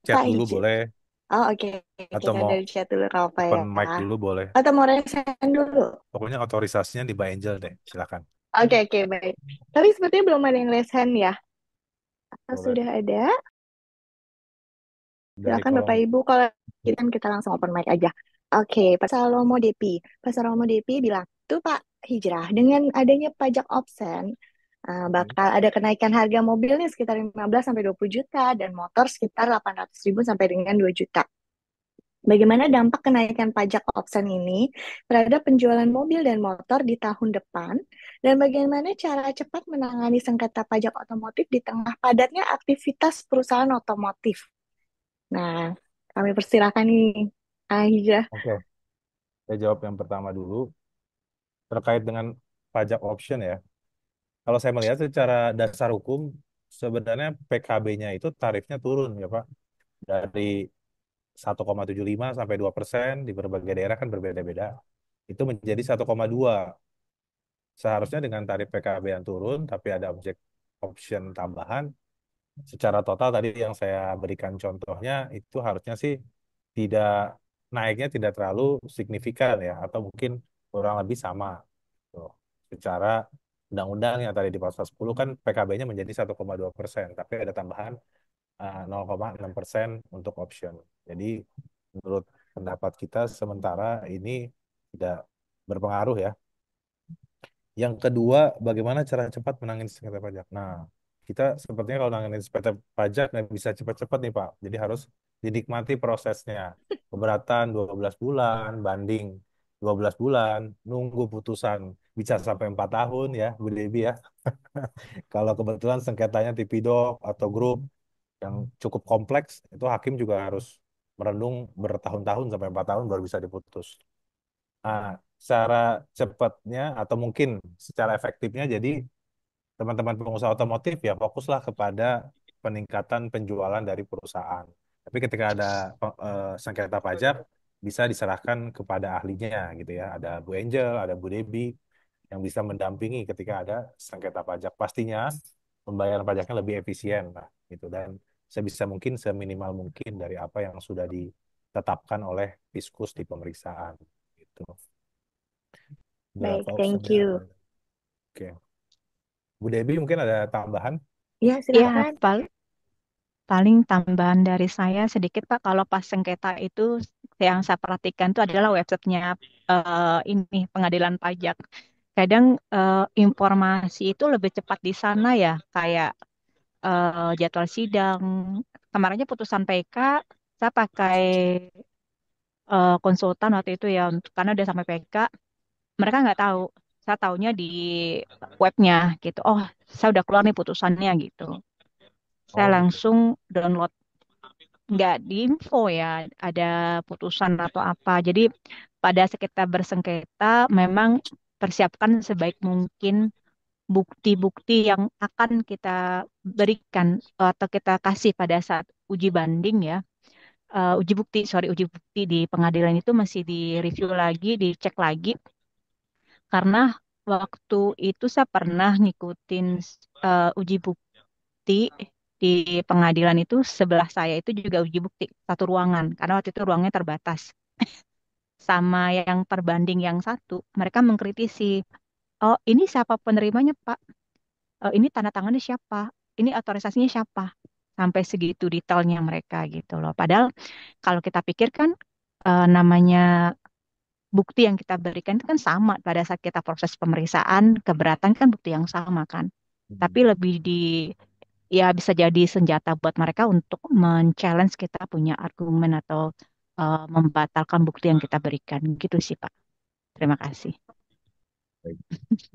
D: chat
A: Pak
D: dulu
A: Hijau.
D: boleh
A: Oh, oke.
D: atau
A: Kita
D: mau
A: dari chat dulu kalau apa
D: open
A: ya.
D: mic dulu boleh.
A: Atau mau resen dulu.
D: Pokoknya otorisasinya di Mbak Angel deh, silakan.
A: Oke, oke, baik. Tapi sepertinya belum ada yang raise hand ya. Atau
D: Boleh.
A: sudah ada?
D: Dari
A: Silakan
D: kolom
A: Bapak Ibu, kalau kita langsung open mic aja. Oke, Pak Salomo Depi. Pak Salomo Depi bilang, tuh Pak Hijrah, dengan adanya pajak opsen, bakal ada kenaikan harga mobilnya sekitar 15 sampai 20 juta dan motor sekitar 800 ribu sampai dengan 2 juta. Bagaimana dampak kenaikan pajak opsen ini terhadap penjualan mobil dan motor di tahun depan? Dan bagaimana cara cepat menangani sengketa pajak otomotif di tengah padatnya aktivitas perusahaan otomotif? Nah, kami persilakan nih, Hijrah.
D: Oke, saya jawab yang pertama dulu terkait dengan pajak option ya. Kalau saya melihat secara dasar hukum sebenarnya PKB-nya itu tarifnya turun ya Pak. Dari 1,75 sampai 2% di berbagai daerah kan berbeda-beda. Itu menjadi 1,2. Seharusnya dengan tarif PKB yang turun tapi ada objek option tambahan secara total tadi yang saya berikan contohnya itu harusnya sih tidak naiknya tidak terlalu signifikan ya atau mungkin kurang lebih sama. Tuh. Secara undang-undang yang tadi di pasal 10 kan PKB-nya menjadi 1,2%, tapi ada tambahan 0,6% untuk option. Jadi menurut pendapat kita sementara ini tidak berpengaruh ya. Yang kedua, bagaimana cara cepat menangani sengketa pajak? Nah, kita sepertinya kalau nanganin sengketa pajak nggak bisa cepat-cepat nih Pak. Jadi harus dinikmati prosesnya. Keberatan 12 bulan, banding 12 bulan, nunggu putusan bisa sampai 4 tahun ya Bu Debi ya. Kalau kebetulan sengketanya tipidok atau grup yang cukup kompleks, itu hakim juga harus merenung bertahun-tahun sampai 4 tahun baru bisa diputus. Nah, secara cepatnya atau mungkin secara efektifnya jadi teman-teman pengusaha otomotif ya fokuslah kepada peningkatan penjualan dari perusahaan. Tapi ketika ada sengketa pajak bisa diserahkan kepada ahlinya gitu ya. Ada Bu Angel, ada Bu Debi yang bisa mendampingi ketika ada sengketa pajak. Pastinya pembayaran pajaknya lebih efisien lah gitu dan sebisa mungkin seminimal mungkin dari apa yang sudah ditetapkan oleh Fiskus di pemeriksaan gitu.
A: Baik,
D: Berapa
A: thank
D: optionnya apa?
A: you.
D: Oke. Bu Debi mungkin ada tambahan?
A: Ya,
E: Ya,
A: silakan.
E: paling tambahan dari saya sedikit Pak, kalau pas sengketa itu yang saya perhatikan itu adalah websitenya ini pengadilan pajak. Kadang informasi itu lebih cepat di sana ya, kayak jadwal sidang. Kemarinnya putusan PK, saya pakai konsultan waktu itu ya, karena udah sampai PK, mereka nggak tahu. Saya taunya di webnya gitu. Oh, saya udah keluar nih putusannya gitu. Saya
D: Oh gitu.
E: langsung download, nggak di info ya ada putusan atau apa. Jadi pada sekitar bersengketa memang persiapkan sebaik mungkin bukti-bukti yang akan kita berikan atau kita kasih pada saat uji banding ya. Uji bukti di pengadilan itu masih direview lagi, dicek lagi karena waktu itu saya pernah ngikutin uji bukti di pengadilan itu, sebelah saya itu juga uji bukti satu ruangan karena waktu itu ruangnya terbatas. Sama yang perbanding yang satu, mereka mengkritisi, oh ini siapa penerimanya Pak? Ini tanda tangannya siapa? Ini otorisasinya siapa? Sampai segitu detailnya mereka gitu loh. Padahal kalau kita pikirkan namanya bukti yang kita berikan itu kan sama pada saat kita proses pemeriksaan, keberatan kan bukti yang sama kan. Tapi
D: Hmm.
E: lebih ya bisa jadi senjata buat mereka untuk men-challenge kita punya argumen atau membatalkan bukti yang kita berikan. Gitu sih, Pak. Terima kasih.
D: Baik.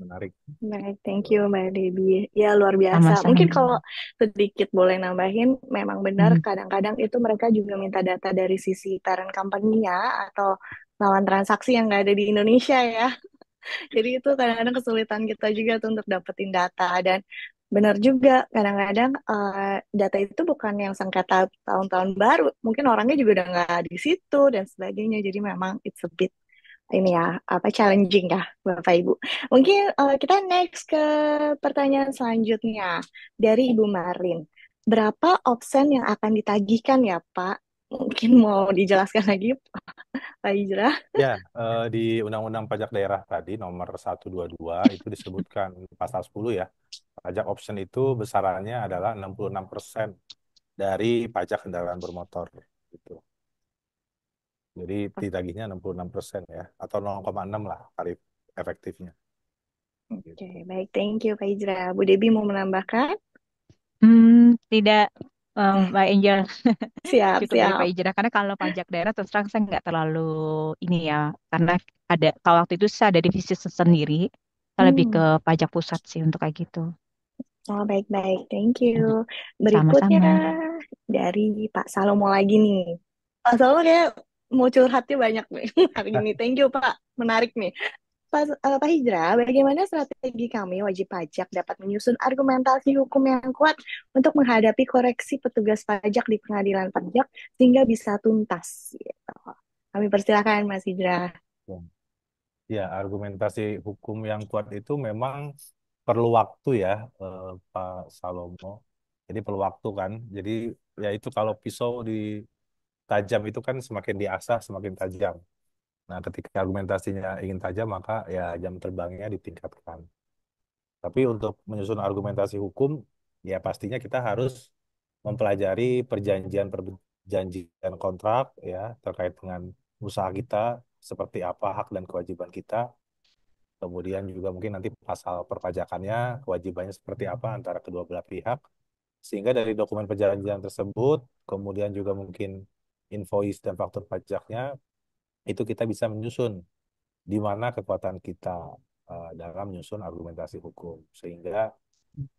D: Menarik.
A: Baik, thank you Mbak Debbie. Ya, luar biasa.
E: Sama-sama.
A: Mungkin kalau sedikit boleh nambahin, memang benar
E: Hmm.
A: kadang-kadang itu mereka juga minta data dari sisi parent company-nya atau lawan transaksi yang nggak ada di Indonesia ya. Jadi itu kadang-kadang kesulitan kita juga tuh untuk dapetin data. Dan benar juga, kadang-kadang data itu bukan yang sengketa tahun-tahun baru. Mungkin orangnya juga udah nggak di situ dan sebagainya. Jadi memang it's a bit ini ya, apa challenging ya, Bapak Ibu. Mungkin kita next ke pertanyaan selanjutnya dari Ibu Marin. Berapa opsen yang akan ditagihkan ya, Pak? Mungkin mau dijelaskan lagi, Pak Ijra?
D: Ya, di Undang-Undang Pajak Daerah tadi nomor 122 itu disebutkan pasal 10 ya. Pajak option itu besarannya adalah 66% dari pajak kendaraan bermotor gitu. Jadi ditagihnya 66% ya atau 0,6 lah tarif efektifnya
A: Oke,
D: gitu.
A: baik. Thank you, Pak Ijra. Bu Debi mau menambahkan?
E: Tidak, Mbak Angel.
A: Siap,
E: Cukup dari Pak
A: siap.
E: Ijra. Karena kalau pajak daerah terus terang saya nggak terlalu ini ya. Karena kalau waktu itu saya ada divisi sendiri. Saya lebih ke
A: Hmm.
E: pajak pusat sih untuk kayak gitu.
A: Oh, baik-baik. Thank you.
E: Mhm.
A: Berikutnya
E: Sama-sama.
A: dari Pak Salomo lagi nih. Pak Salomo kayak mau curhatnya banyak nih hari ini. Thank you, Pak. Menarik nih. Pak Hijra, bagaimana strategi kami wajib pajak dapat menyusun argumentasi hukum yang kuat untuk menghadapi koreksi petugas pajak di pengadilan pajak sehingga bisa tuntas? Gitu. Kami persilakan, Mas Hijra.
D: Ya, argumentasi hukum yang kuat itu memang perlu waktu ya, Pak Salomo. Jadi perlu waktu kan. Jadi ya itu kalau pisau ditajam itu kan semakin diasah semakin tajam. Nah, ketika argumentasinya ingin tajam maka ya jam terbangnya ditingkatkan. Tapi untuk menyusun argumentasi hukum ya pastinya kita harus mempelajari perjanjian kontrak ya terkait dengan usaha kita seperti apa hak dan kewajiban kita. kemudian juga mungkin nanti pasal perpajakannya, kewajibannya seperti apa antara kedua belah pihak, sehingga dari dokumen perjanjian tersebut, kemudian juga mungkin invoice dan faktur pajaknya, itu kita bisa menyusun di mana kekuatan kita dalam menyusun argumentasi hukum, sehingga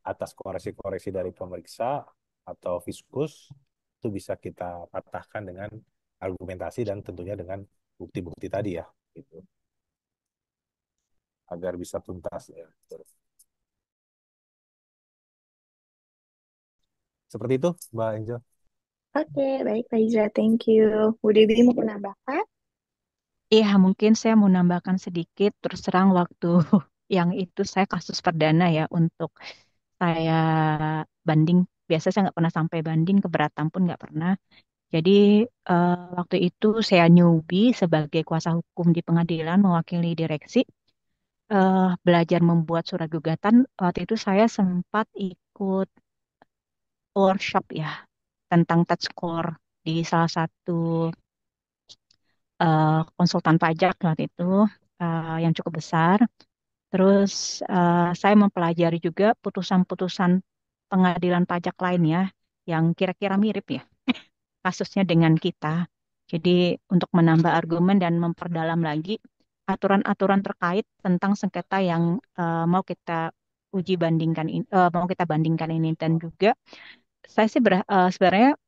D: atas koreksi-koreksi dari pemeriksa atau fiskus itu bisa kita patahkan dengan argumentasi dan tentunya dengan bukti-bukti tadi ya, gitu, agar bisa tuntas ya. Seperti itu, Mbak Angel.
A: Oke, baik Pak Ijra, thank you. Bu Dewi mau menambahkan?
E: Iya, mungkin saya mau nambahkan sedikit. Terus terang waktu yang itu saya kasus perdana ya untuk saya banding. Biasa saya nggak pernah sampai banding, keberatan pun nggak pernah. Jadi waktu itu saya newbie sebagai kuasa hukum di pengadilan mewakili direksi. Belajar membuat surat gugatan. Waktu itu saya sempat ikut workshop ya tentang touch score di salah satu konsultan pajak waktu itu yang cukup besar. Terus saya mempelajari juga putusan-putusan pengadilan pajak lainnya yang kira-kira mirip ya kasusnya dengan kita. Jadi untuk menambah argumen dan memperdalam lagi aturan-aturan terkait tentang sengketa yang mau kita uji bandingkan mau kita bandingkan ini dan juga saya sih sebenarnya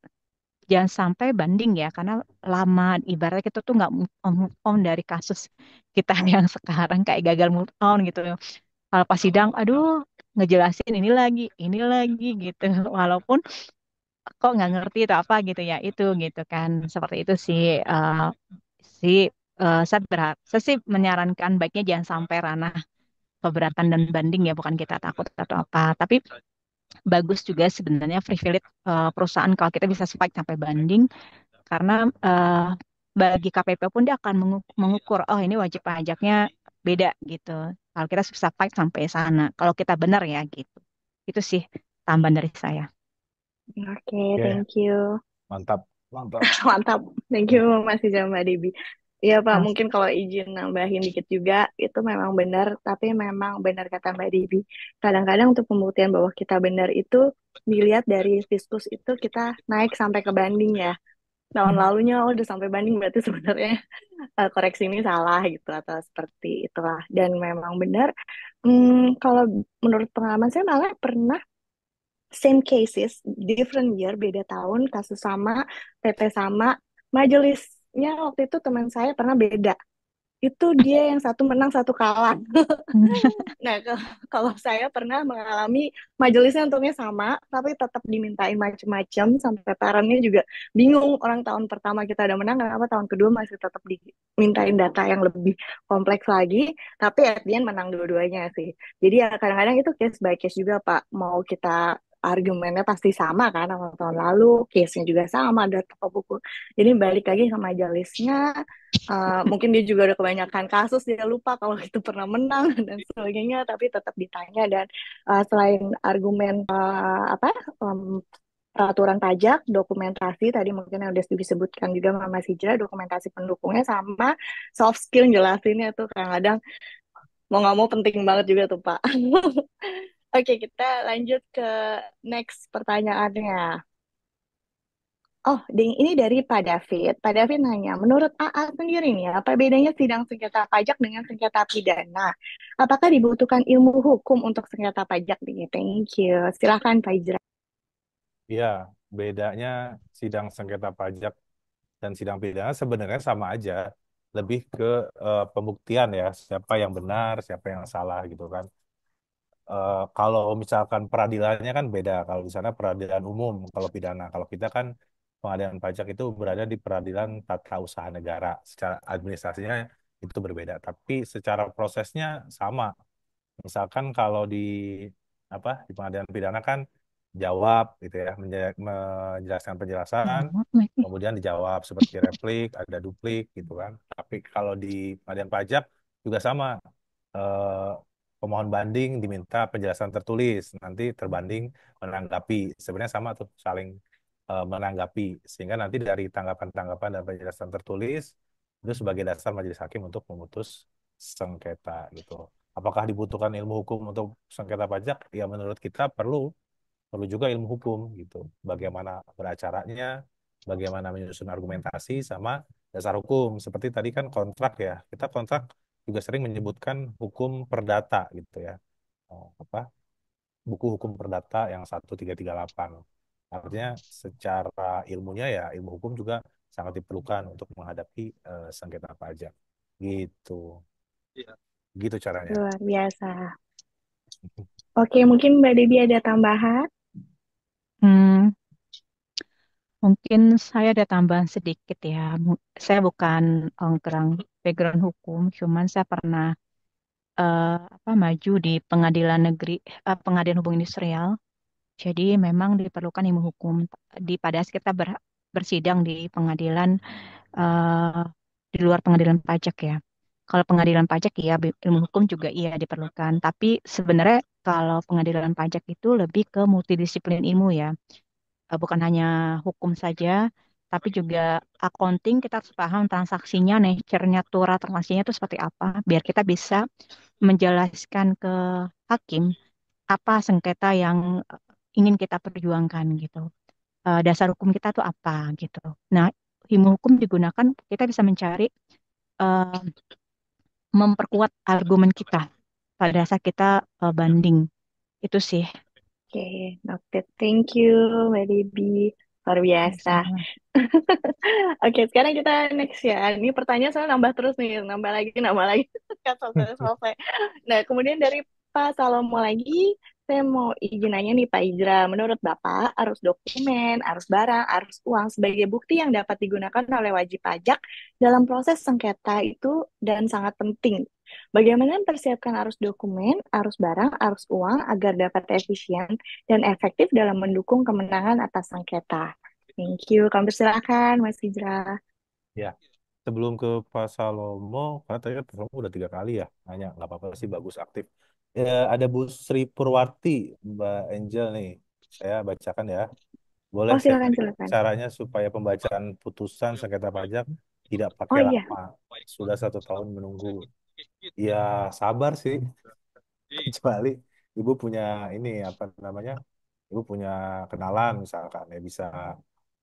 E: jangan sampai banding ya karena lama ibaratnya kita tuh nggak move on dari kasus kita yang sekarang kayak gagal move on gitu. Kalau pas sidang, aduh ngejelasin ini lagi gitu. Walaupun kok nggak ngerti itu apa gitu ya itu gitu kan. Seperti itu sih si saya sih menyarankan baiknya jangan sampai ranah keberatan dan banding ya bukan kita takut atau apa. Tapi bagus juga sebenarnya privilege perusahaan kalau kita bisa fight sampai banding karena bagi KPP pun dia akan mengukur oh ini wajib pajaknya beda gitu. Kalau kita bisa fight sampai sana, kalau kita benar ya gitu. Itu sih tambahan dari saya.
A: Oke,
D: Oke,
A: thank you.
D: mantap, mantap.
A: Mantap, thank you Mas Ijra Mbak Debi. Iya Pak,
E: Mas,
A: mungkin kalau izin nambahin dikit juga, itu memang benar, tapi memang benar kata Mbak Debi. Kadang-kadang untuk pembuktian bahwa kita benar itu dilihat dari fiskus itu kita naik sampai ke banding ya. Tahun
E: hmm,
A: lalunya oh, udah sampai banding berarti sebenarnya koreksi ini salah gitu atau seperti itulah. Dan memang benar, kalau menurut pengalaman saya malah pernah same cases, different year, beda tahun, kasus sama, PP sama, majelisnya waktu itu teman saya pernah beda. Itu dia yang satu menang, satu kalah. Nah, kalau saya pernah mengalami majelisnya untungnya sama, tapi tetap dimintain macam-macam, sampai parentnya juga bingung. Orang tahun pertama kita udah menang, kenapa tahun kedua masih tetap dimintain data yang lebih kompleks lagi, tapi at the end menang dua-duanya sih. Jadi ya kadang-kadang itu case by case juga, Pak. Mau kita argumennya pasti sama kan sama tahun lalu, case-nya juga sama, ada toko buku. Jadi balik lagi ke majelisnya, mungkin dia juga udah kebanyakan kasus, dia lupa kalau itu pernah menang dan sebagainya, tapi tetap ditanya. Dan selain argumen apa peraturan pajak, dokumentasi tadi mungkin yang udah disebutkan juga sama Mas Hijra, dokumentasi pendukungnya sama soft skill jelasinnya tuh kadang-kadang mau nggak mau penting banget juga tuh Pak. Oke, kita lanjut ke next pertanyaannya. Oh, ini dari Pak David. Pak David nanya, menurut AA sendiri nih, apa bedanya sidang sengketa pajak dengan sengketa pidana? Apakah dibutuhkan ilmu hukum untuk sengketa pajak nih? Thank you. Silakan Pak Ijra.
D: Ya, bedanya sidang sengketa pajak dan sidang pidana sebenarnya sama aja. Lebih ke pembuktian ya, siapa yang benar, siapa yang salah gitu kan. Kalau misalkan peradilannya kan beda. Kalau di sana peradilan umum, kalau pidana. Kalau kita kan pengadilan pajak itu berada di peradilan tata usaha negara. Secara administrasinya itu berbeda. Tapi secara prosesnya sama. Misalkan kalau di apa di pengadilan pidana kan jawab gitu ya, menjelaskan penjelasan,
E: Lama, Meki.
D: kemudian dijawab seperti replik, ada duplik gitu kan. Tapi kalau di pengadilan pajak juga sama. Eh, Pemohon banding diminta penjelasan tertulis, nanti terbanding menanggapi. Sebenarnya sama tuh, saling menanggapi. Sehingga nanti dari tanggapan-tanggapan dan penjelasan tertulis itu sebagai dasar majelis hakim untuk memutus sengketa gitu. Apakah dibutuhkan ilmu hukum untuk sengketa pajak? Ya menurut kita perlu juga ilmu hukum gitu. Bagaimana beracaranya, bagaimana menyusun argumentasi sama dasar hukum. Seperti tadi kan kontrak ya. Kita kontrak juga sering menyebutkan hukum perdata gitu ya. Apa? Buku hukum perdata yang 1338. Artinya secara ilmunya ya ilmu hukum juga sangat diperlukan untuk menghadapi sengketa pajak. Gitu. Gitu caranya.
A: Luar biasa. Oke, mungkin Mbak Debbie ada tambahan?
E: Hmm, mungkin saya ada tambahan sedikit ya. Saya bukan orang background hukum, cuman saya pernah maju di pengadilan hubung industrial. Jadi memang diperlukan ilmu hukum. Pada saat kita bersidang di pengadilan eh, di luar pengadilan pajak ya. Kalau pengadilan pajak iya, ilmu hukum juga iya diperlukan. Tapi sebenarnya kalau pengadilan pajak itu lebih ke multidisiplin ilmu ya. Bukan hanya hukum saja, tapi juga accounting kita harus paham transaksinya, nature-nya, transaksinya itu seperti apa, biar kita bisa menjelaskan ke hakim apa sengketa yang ingin kita perjuangkan gitu. Dasar hukum kita tuh apa gitu. Nah, ilmu hukum digunakan kita bisa mencari eh, memperkuat argumen kita pada saat kita banding. Itu sih.
A: Oke, noted. Thank you, Mbak Debbie. Luar biasa.
E: Sama.
A: Oke, sekarang kita next ya. Ini pertanyaan saya nambah terus nih, nambah lagi, nambah lagi. Nggak selesai-selesai. Nah, kemudian dari Pak Salomo lagi, saya mau izin nanya nih Pak Ijra. Menurut Bapak, arus dokumen, arus barang, arus uang sebagai bukti yang dapat digunakan oleh wajib pajak dalam proses sengketa itu dan sangat penting. Bagaimana mempersiapkan arus dokumen, arus barang, arus uang agar dapat efisien dan efektif dalam mendukung kemenangan atas sengketa? Thank you. Kami persilakan, Mas Hijrah.
D: Ya, sebelum ke Pak Salomo, karena tadi kan Pak Salomo udah 3 kali ya nanya, nggak apa-apa sih, bagus aktif. Ada Bu Sri Purwati, Mbak Angel nih, saya bacakan ya. Boleh
A: Oh,
D: saya
A: silakan,
D: tarik
A: silakan.
D: caranya supaya pembacaan putusan sengketa pajak tidak
A: Oh
D: pakai
A: iya,
D: lama. Sudah 1 tahun menunggu. Ya sabar sih, kecuali Ibu punya ini apa namanya, Ibu punya kenalan misalkan ya bisa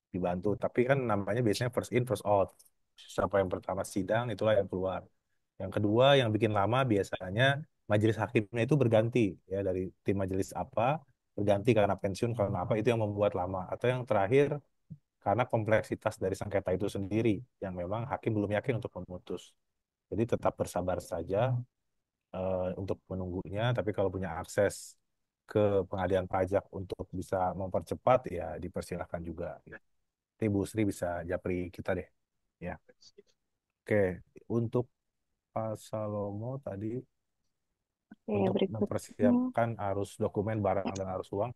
D: dibantu. Tapi kan namanya biasanya first in first out. Siapa yang pertama sidang itulah yang keluar. Yang kedua yang bikin lama biasanya majelis hakimnya itu berganti ya, dari tim majelis apa berganti karena pensiun karena apa, itu yang membuat lama. Atau yang terakhir karena kompleksitas dari sengketa itu sendiri yang memang hakim belum yakin untuk memutus. Jadi tetap bersabar saja untuk menunggunya, tapi kalau punya akses ke pengadilan pajak untuk bisa mempercepat ya dipersilahkan juga. Nanti Bu Sri bisa japri kita deh. Ya, oke. Untuk Pak Salomo tadi
A: oke,
D: untuk
A: berikutnya.
D: mempersiapkan arus dokumen barang dan arus uang,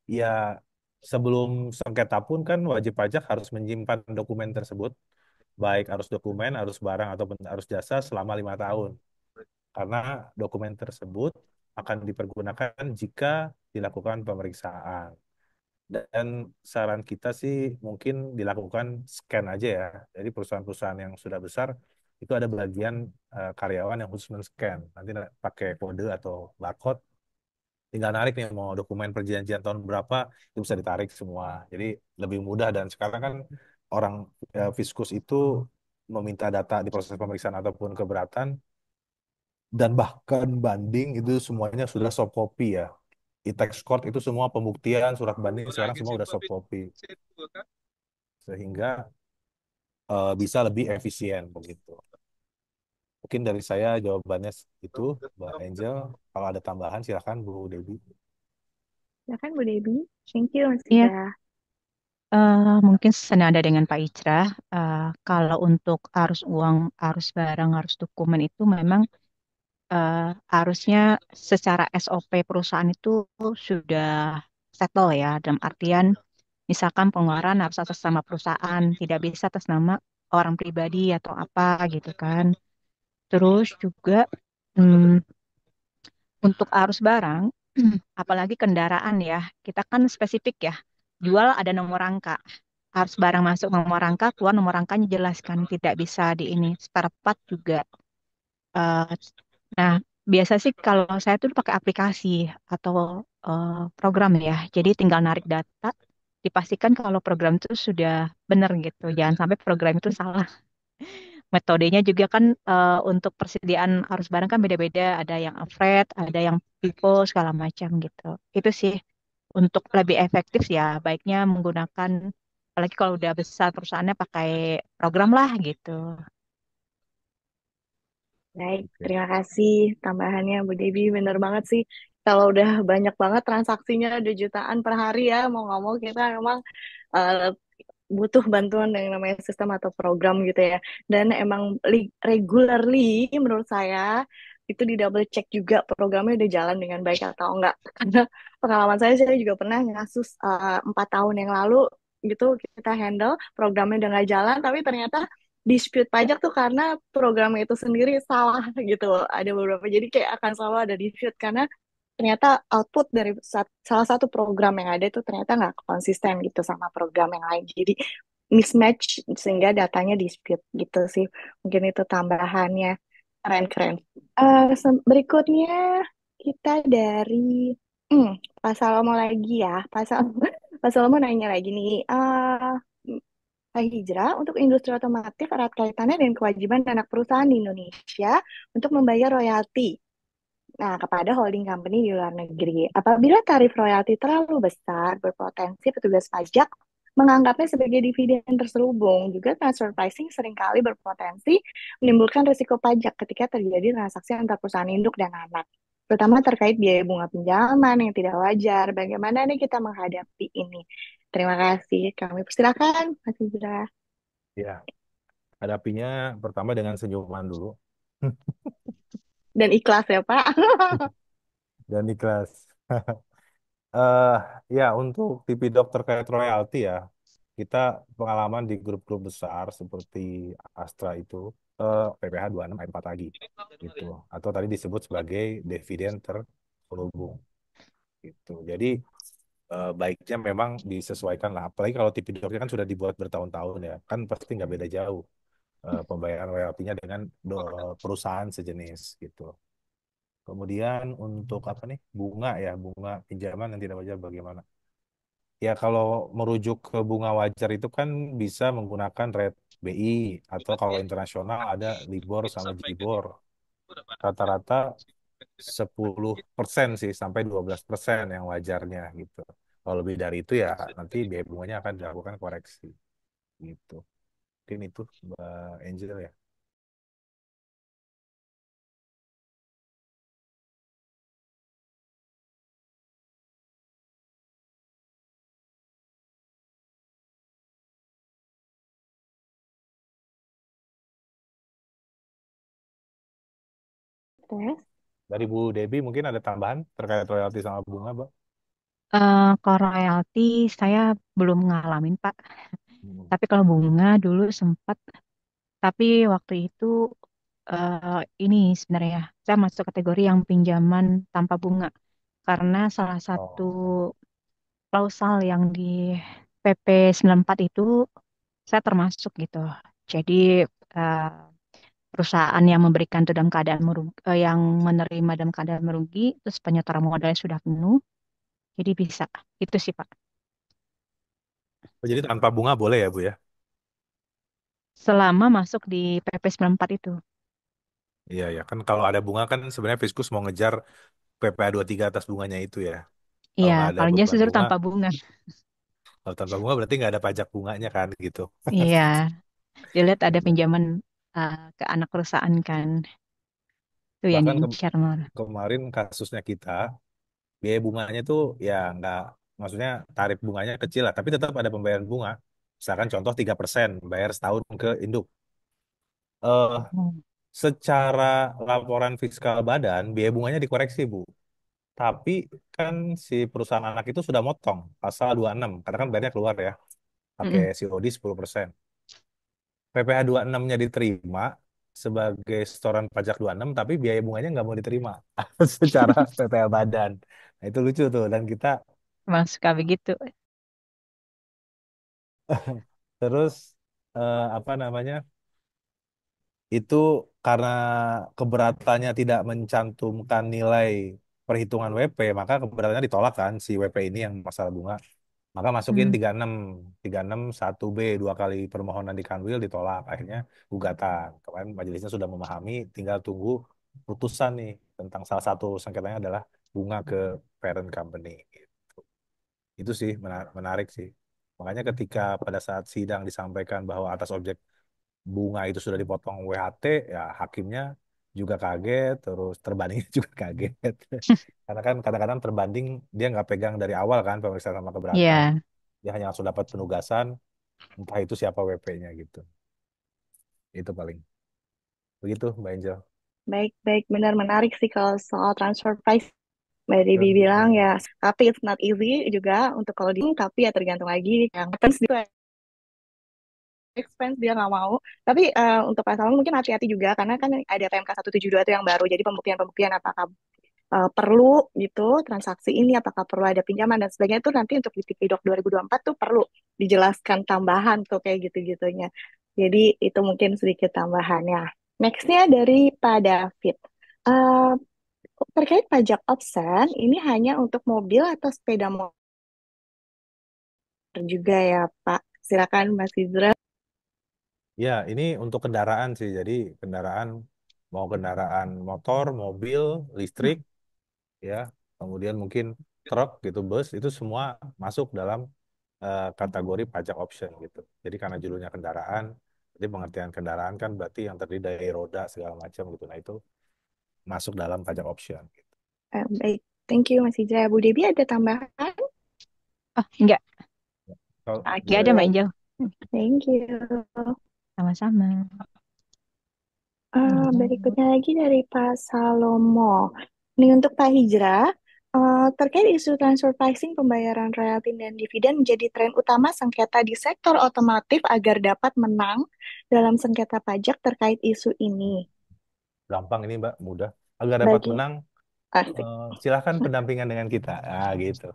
D: ya sebelum sengketa pun kan wajib pajak harus menyimpan dokumen tersebut, baik arus dokumen, arus barang ataupun arus jasa selama 5 tahun. Karena dokumen tersebut akan dipergunakan jika dilakukan pemeriksaan. Dan saran kita sih mungkin dilakukan scan aja ya. Jadi perusahaan-perusahaan yang sudah besar itu ada bagian karyawan yang khusus men-scan. Nanti pakai kode atau barcode, tinggal narik nih mau dokumen perjanjian tahun berapa itu bisa ditarik semua. Jadi lebih mudah, dan sekarang kan orang fiskus itu meminta data di proses pemeriksaan ataupun keberatan dan bahkan banding itu semuanya sudah soft copy ya. E-tax court itu semua pembuktian surat banding sekarang semua udah soft copy, sehingga bisa lebih efisien begitu. Mungkin dari saya jawabannya itu, Mbak Angel. Kalau ada tambahan silakan Bu Dewi.
A: Silakan, Bu Debbie. Thank you, Mas
E: Iya,
A: Hijrah.
E: mungkin senada dengan Pak Ijra. Kalau untuk arus uang, arus barang, arus dokumen itu memang eh, harusnya secara SOP perusahaan itu sudah settle ya. Dalam artian, misalkan pengeluaran harus atas nama perusahaan, tidak bisa atas nama orang pribadi atau apa gitu kan. Terus juga hmm, untuk arus barang, apalagi kendaraan ya, kita kan spesifik ya. Jual ada nomor rangka. Harus barang masuk nomor rangka, keluar nomor rangkanya jelaskan. Tidak bisa di ini. Spare part juga. Eh, nah, biasa sih kalau saya tuh pakai aplikasi atau program ya. Jadi tinggal narik data, dipastikan kalau program itu sudah benar gitu. Jangan sampai program itu salah. Metodenya juga kan untuk persediaan arus barang kan beda-beda. Ada yang freight, ada yang FIFO, segala macam gitu. Itu sih untuk lebih efektif ya, baiknya menggunakan, apalagi kalau udah besar perusahaannya pakai program lah gitu.
A: Baik,
D: Oke.
A: terima kasih tambahannya Bu Devi. Bener banget sih. Kalau udah banyak banget transaksinya, udah jutaan per hari ya, mau nggak mau kita memang eh, butuh bantuan yang namanya sistem atau program gitu ya. Dan emang regularly menurut saya itu di double check juga programnya udah jalan dengan baik atau enggak. Karena pengalaman saya juga pernah ngasus 4 tahun yang lalu gitu kita handle programnya udah nggak jalan, tapi ternyata dispute pajak tuh karena programnya itu sendiri salah gitu. Ada beberapa jadi kayak akan selalu ada dispute karena ternyata output dari salah satu program yang ada itu ternyata nggak konsisten gitu sama program yang lain. Jadi mismatch sehingga datanya dispute gitu sih. Mungkin itu tambahannya. Keren-keren. Berikutnya kita dari hmm, Pak Salomo lagi ya. Pak Salomo nanya lagi nih. Pak Hijrah, untuk industri otomotif erat kaitannya dengan kewajiban anak perusahaan di Indonesia untuk membayar royalti. Nah, kepada holding company di luar negeri. Apabila tarif royalti terlalu besar, berpotensi petugas pajak menganggapnya sebagai dividen terselubung. Juga transfer pricing seringkali berpotensi menimbulkan risiko pajak ketika terjadi transaksi antar perusahaan induk dan anak. Terutama terkait biaya bunga pinjaman yang tidak wajar. Bagaimana nih kita menghadapi ini? Terima kasih. Kami persilakan, Mas Hijrah.
D: Ya, hadapinya pertama dengan senyuman dulu
A: Dan ikhlas ya, Pak.
D: dan ikhlas. Eh ya, untuk TV Dok terkait royalti ya, kita pengalaman di grup-grup besar seperti Astra itu, PPH 26 ayat 4 lagi gitu, atau tadi disebut sebagai dividen terselubung gitu. Jadi baiknya memang disesuaikan lah, apalagi kalau TV Doknya kan sudah dibuat bertahun-tahun ya, kan pasti nggak beda jauh pembayaran royaltinya dengan perusahaan sejenis gitu. Kemudian untuk apa nih, bunga ya, bunga pinjaman yang tidak wajar bagaimana? Ya kalau merujuk ke bunga wajar itu kan bisa menggunakan rate BI, atau kalau internasional ada Libor sama Jibor. Rata-rata 10% sih sampai 12% yang wajarnya gitu. Kalau lebih dari itu ya nanti biaya bunganya akan dilakukan koreksi gitu. Mungkin itu Mbak Angel ya.
A: Tes.
D: Dari Bu Debi mungkin ada tambahan terkait royalti sama bunga, Mbak?
E: Kalau royalti saya belum ngalamin, Pak.
D: Hmm.
E: Tapi kalau bunga dulu sempat, tapi waktu itu ini sebenarnya saya masuk kategori yang pinjaman tanpa bunga karena salah satu
D: Oh,
E: klausal yang di PP 94 itu saya termasuk gitu. Jadi eh, perusahaan yang memberikan itu dalam keadaan merugi, yang menerima dalam keadaan merugi, terus penyetoran modalnya sudah penuh, jadi bisa. Itu sih Pak.
D: oh, jadi tanpa bunga boleh ya Bu ya?
E: Selama masuk di PP 94 itu.
D: Iya ya, kan kalau ada bunga kan sebenarnya Fiskus mau ngejar PPh tiga atas bunganya itu ya. Kalau
E: Iya,
D: nggak ada
E: kalau dia
D: beban
E: justru
D: bunga,
E: tanpa bunga.
D: kalau tanpa bunga berarti nggak ada pajak bunganya kan gitu.
E: Iya, dilihat ada
D: Iya.
E: pinjaman ke anak perusahaan kan. Itu yang
D: Bahkan
E: diincar malah.
D: kemarin kasusnya kita, biaya bunganya tuh ya nggak, maksudnya tarif bunganya kecil lah, tapi tetap ada pembayaran bunga. Misalkan contoh 3% bayar setahun ke induk. Eh,
E: Hmm.
D: secara laporan fiskal badan, biaya bunganya dikoreksi, Bu. Tapi kan si perusahaan anak itu sudah motong pasal 26, karena kan bayarnya keluar ya, pakai
E: Mm-mm.
D: COD 10%. PPh 26-nya diterima sebagai setoran pajak 26, tapi biaya bunganya nggak mau diterima secara PPh badan. Nah, itu lucu tuh. Dan kita
E: Emang suka begitu.
D: terus apa namanya, itu karena keberatannya tidak mencantumkan nilai perhitungan WP, maka keberatannya ditolak kan si WP ini yang masalah bunga. Maka masukin
E: Hmm.
D: 36 1B dua kali permohonan di Kanwil ditolak. Akhirnya gugatan. Kemarin majelisnya sudah memahami, tinggal tunggu putusan nih tentang salah satu sengketanya adalah bunga ke parent company. Itu sih menarik sih. Makanya ketika pada saat sidang disampaikan bahwa atas objek bunga itu sudah dipotong WHT, ya hakimnya juga kaget, terus terbandingnya juga kaget. Karena kan kadang-kadang terbanding dia nggak pegang dari awal kan pemeriksaan sama keberatan.
E: Iya.
D: Dia hanya langsung dapat penugasan, entah itu siapa WP-nya gitu. Itu paling. Begitu, Mbak Angel.
A: Baik, baik, benar menarik sih kalau soal transfer price. Mbak Devi bilang
D: Hmm.
A: ya, tapi it's not easy juga untuk kalau di, tapi ya tergantung lagi yang happens dia expense dia nggak mau. Tapi untuk Pak Salman mungkin hati-hati juga karena kan ada PMK 172 itu yang baru. Jadi pembuktian-pembuktian apakah perlu gitu transaksi ini, apakah perlu ada pinjaman dan sebagainya itu nanti untuk di TP-Doc 2024 tuh perlu dijelaskan tambahan tuh kayak gitu-gitunya. Jadi itu mungkin sedikit tambahannya. Nextnya dari Pak David. Eh, Terkait pajak option, ini hanya untuk mobil atau sepeda motor juga ya, Pak? Silakan Mas Izra.
D: Ya, ini untuk kendaraan sih. Jadi kendaraan, mau kendaraan motor, mobil, listrik, ya, kemudian mungkin truk gitu, bus, itu semua masuk dalam kategori pajak option gitu. Jadi karena judulnya kendaraan, jadi pengertian kendaraan kan berarti yang terdiri dari roda segala macam gitu. Nah itu masuk dalam pajak option gitu.
A: Baik, thank you Mas Izra. Bu Debi ada tambahan?
E: Oh, enggak.
D: Kalau
A: Oke,
E: Enggak ada, Mbak
A: baik.
E: Angel.
A: Thank you.
E: Sama-sama.
A: Berikutnya lagi dari Pak Salomo. Ini untuk Pak Hijra, terkait isu transfer pricing pembayaran royalti dan dividen menjadi tren utama sengketa di sektor otomotif agar dapat menang dalam sengketa pajak terkait isu ini.
D: gampang ini Mbak, mudah. Agar dapat
A: Bagi
D: menang,
A: asik.
D: silahkan pendampingan dengan kita. Ah gitu.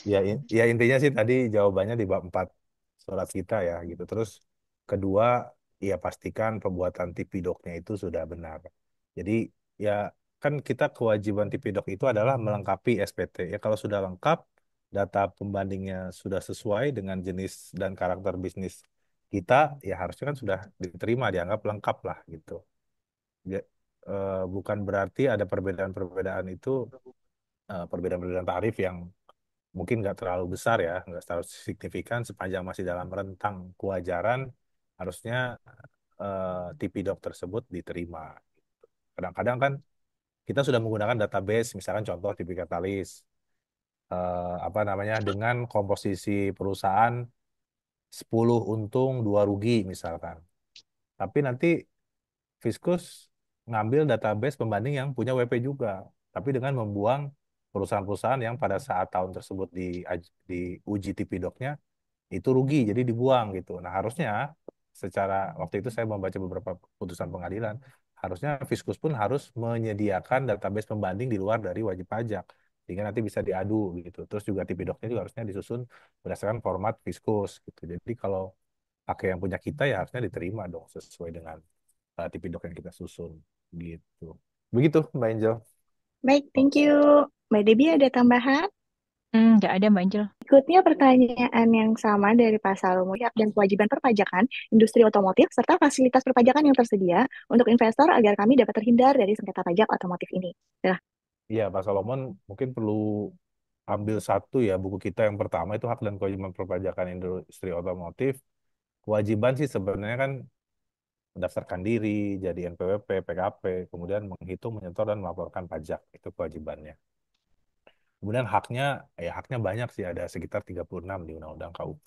D: Ya, ya intinya sih tadi jawabannya di bab 4 surat kita ya gitu. Terus kedua, ya pastikan pembuatan TP-Doc-nya itu sudah benar. Jadi ya kan kita kewajiban TP-Doc itu adalah melengkapi SPT. Ya kalau sudah lengkap, data pembandingnya sudah sesuai dengan jenis dan karakter bisnis kita, ya harusnya kan sudah diterima, dianggap lengkap lah gitu. Ya, bukan berarti ada perbedaan-perbedaan itu, perbedaan-perbedaan tarif yang mungkin nggak terlalu besar ya, nggak terlalu signifikan sepanjang masih dalam rentang kewajaran, harusnya TP-Doc tersebut diterima. Kadang-kadang kan kita sudah menggunakan database, misalkan contoh TP Katalis, apa namanya, dengan komposisi perusahaan 10 untung, 2 rugi misalkan. Tapi nanti Fiskus ngambil database pembanding yang punya WP juga, tapi dengan membuang perusahaan-perusahaan yang pada saat tahun tersebut diuji TP-Doc-nya itu rugi, jadi dibuang gitu. Nah, harusnya secara waktu itu saya membaca beberapa putusan pengadilan, harusnya Fiskus pun harus menyediakan database pembanding di luar dari wajib pajak, sehingga nanti bisa diadu gitu. Terus juga TP-Doc-nya juga harusnya disusun berdasarkan format Fiskus gitu. Jadi kalau pakai yang punya kita ya harusnya diterima dong sesuai dengan TP-Doc yang kita susun gitu. Begitu Mbak Angel.
A: Baik,
D: Oh,
A: thank you. Mbak Debi ada tambahan?
E: Enggak ada, Mbak Angel.
A: Berikutnya pertanyaan yang sama dari Pak Salomo, hak dan kewajiban perpajakan industri otomotif serta fasilitas perpajakan yang tersedia untuk investor agar kami dapat terhindar dari sengketa pajak otomotif ini. Nah,
D: iya, Pak Solomon mungkin perlu ambil satu ya buku kita yang pertama itu hak dan kewajiban perpajakan industri otomotif. Kewajiban sih sebenarnya kan mendaftarkan diri, jadi NPWP, PKP, kemudian menghitung, menyetor dan melaporkan pajak. Itu kewajibannya. Kemudian haknya banyak sih, ada sekitar 36 di Undang-Undang KUP.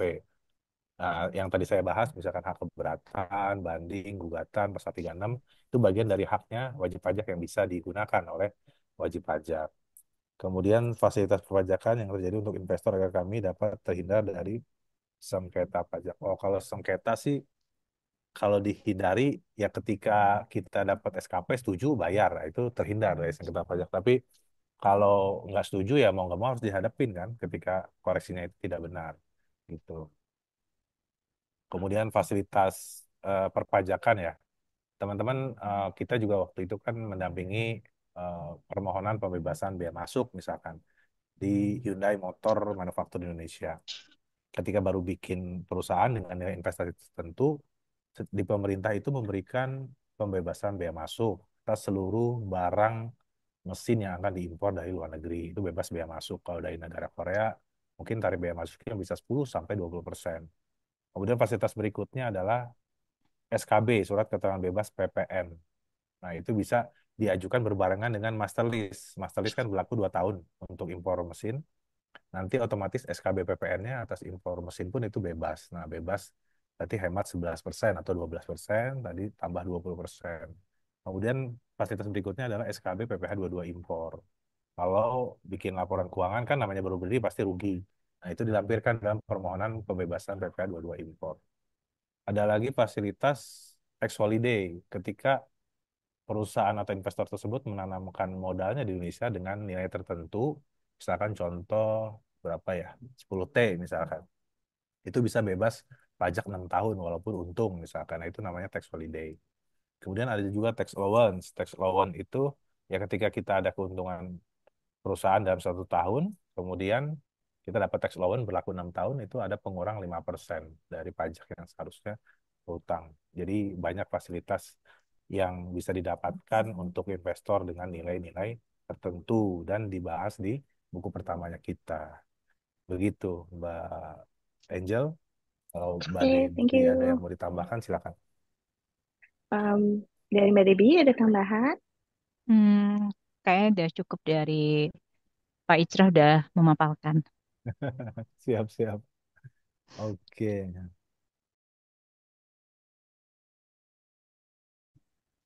D: Nah, yang tadi saya bahas, misalkan hak keberatan, banding, gugatan, pasal 36, itu bagian dari haknya wajib pajak yang bisa digunakan oleh wajib pajak. Kemudian fasilitas perpajakan yang terjadi untuk investor agar kami dapat terhindar dari sengketa pajak. Oh, kalau sengketa sih, kalau dihindari, ya ketika kita dapat SKP setuju bayar, nah, itu terhindar dari sengketa pajak. Tapi kalau nggak setuju ya mau nggak mau harus dihadapin kan ketika koreksinya itu tidak benar. Gitu. Kemudian fasilitas perpajakan ya. Teman-teman, kita juga waktu itu kan mendampingi permohonan pembebasan bea masuk misalkan di Hyundai Motor Manufaktur Indonesia. Ketika baru bikin perusahaan dengan nilai investasi tertentu, di pemerintah itu memberikan pembebasan bea masuk atas seluruh barang mesin yang akan diimpor dari luar negeri. Itu bebas bea masuk. Kalau dari negara Korea, mungkin tarif bea masuknya bisa 10-20%. Kemudian fasilitas berikutnya adalah SKB, Surat Keterangan Bebas PPN. Nah, itu bisa diajukan berbarengan dengan master lease. Master lease kan berlaku 2 tahun untuk impor mesin. Nanti otomatis SKB PPN-nya atas impor mesin pun itu bebas. Nah, bebas berarti hemat 11% atau 12%, tadi tambah 20%. Kemudian fasilitas berikutnya adalah SKB PPh 22 impor. Kalau bikin laporan keuangan kan namanya baru berdiri pasti rugi. Nah, itu dilampirkan dalam permohonan pembebasan PPh 22 impor. Ada lagi fasilitas tax holiday ketika perusahaan atau investor tersebut menanamkan modalnya di Indonesia dengan nilai tertentu, misalkan contoh berapa ya, 10T misalkan, itu bisa bebas pajak 6 tahun walaupun untung misalkan. Nah, itu namanya tax holiday. Kemudian ada juga tax allowance. Tax allowance itu ya ketika kita ada keuntungan perusahaan dalam 1 tahun, kemudian kita dapat tax allowance berlaku 6 tahun, itu ada pengurang 5% dari pajak yang seharusnya berutang. Jadi banyak fasilitas yang bisa didapatkan untuk investor dengan nilai-nilai tertentu dan dibahas di buku pertamanya kita. Begitu, Mbak Angel. Kalau Mbak
A: Oke, thank
D: Debbie ada yang
A: you.
D: mau ditambahkan, silakan.
A: Dari Mbak Debbie ada tambahan?
E: Hmm, kayaknya udah cukup dari Pak Icrah udah memaparkan.
D: Siap-siap. Oke.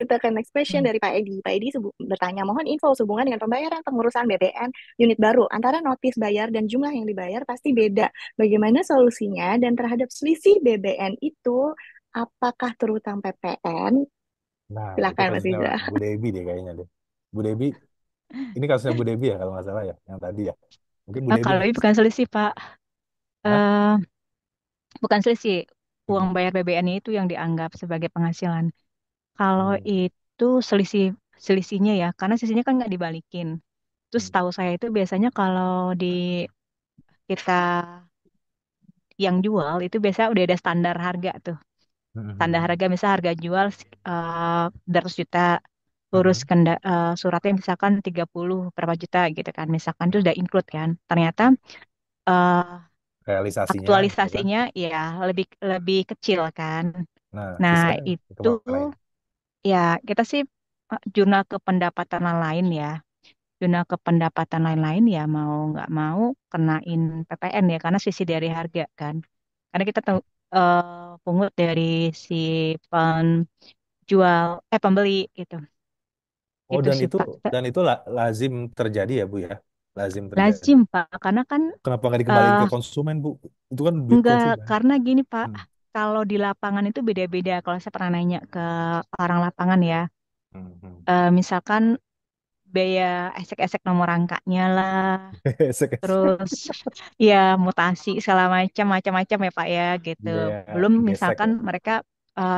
A: Kita ke next question dari Pak Edi. Pak Edi bertanya, mohon info sehubungan dengan pembayaran pengurusan BBN unit baru. Antara notis bayar dan jumlah yang dibayar pasti beda. Bagaimana solusinya? Dan terhadap selisih BBN itu, apakah terutang PPN?
D: Nah, itu
A: Silakan Mas
D: kasusnya
A: Iza.
D: Bu Debbie deh kayaknya deh. Bu Debbie, ini kasusnya Bu Debbie ya kalau nggak salah ya, yang tadi ya. Mungkin Bu Debbie
E: Kalau
D: nih.
E: ini bukan selisih, Pak.
D: Hah?
E: Eh, bukan selisih. Uang
D: Hmm.
E: bayar BBN itu yang dianggap sebagai penghasilan. Kalau
D: Hmm.
E: itu selisihnya ya, karena sisinya kan nggak dibalikin. Terus
D: Hmm.
E: tahu saya itu biasanya kalau di kita yang jual itu biasa udah ada standar harga tuh.
D: Hmm.
E: Standar
D: Hmm.
E: harga misal harga jual 100 juta, urus
D: Hmm.
E: suratnya misalkan 30 berapa juta gitu kan. Misalkan itu udah include kan. Ternyata eh,
D: Realisasinya gitu kan.
E: aktualisasinya ya lebih lebih kecil kan.
D: Nah,
E: Nah,
D: sisanya
E: itu
D: kemana ya?
E: ya kita sih jurnal kependapatan lain ya. Jurnal kependapatan lain-lain ya mau nggak mau kenain PPN ya karena sisi dari harga kan. Karena kita tahu pungut dari si penjual pembeli gitu.
D: Oh,
E: Itu sih Pak.
D: dan itu lazim terjadi ya, Bu ya? Lazim terjadi.
E: Lazim Pak karena kan
D: Kenapa nggak dikembaliin
E: eh
D: ke konsumen, Bu? Itu kan duit
E: enggak
D: konsumen.
E: karena gini Pak,
D: Hmm.
E: kalau di lapangan itu beda-beda. Kalau saya pernah nanya ke orang lapangan ya,
D: Hmm. Hmm.
E: misalkan biaya esek-esek nomor rangkanya lah,
D: Esek-esek.
E: terus ya mutasi segala macam-macam ya Pak ya gitu.
D: Biaya
E: Belum
D: gesek
E: misalkan
D: ya.
E: mereka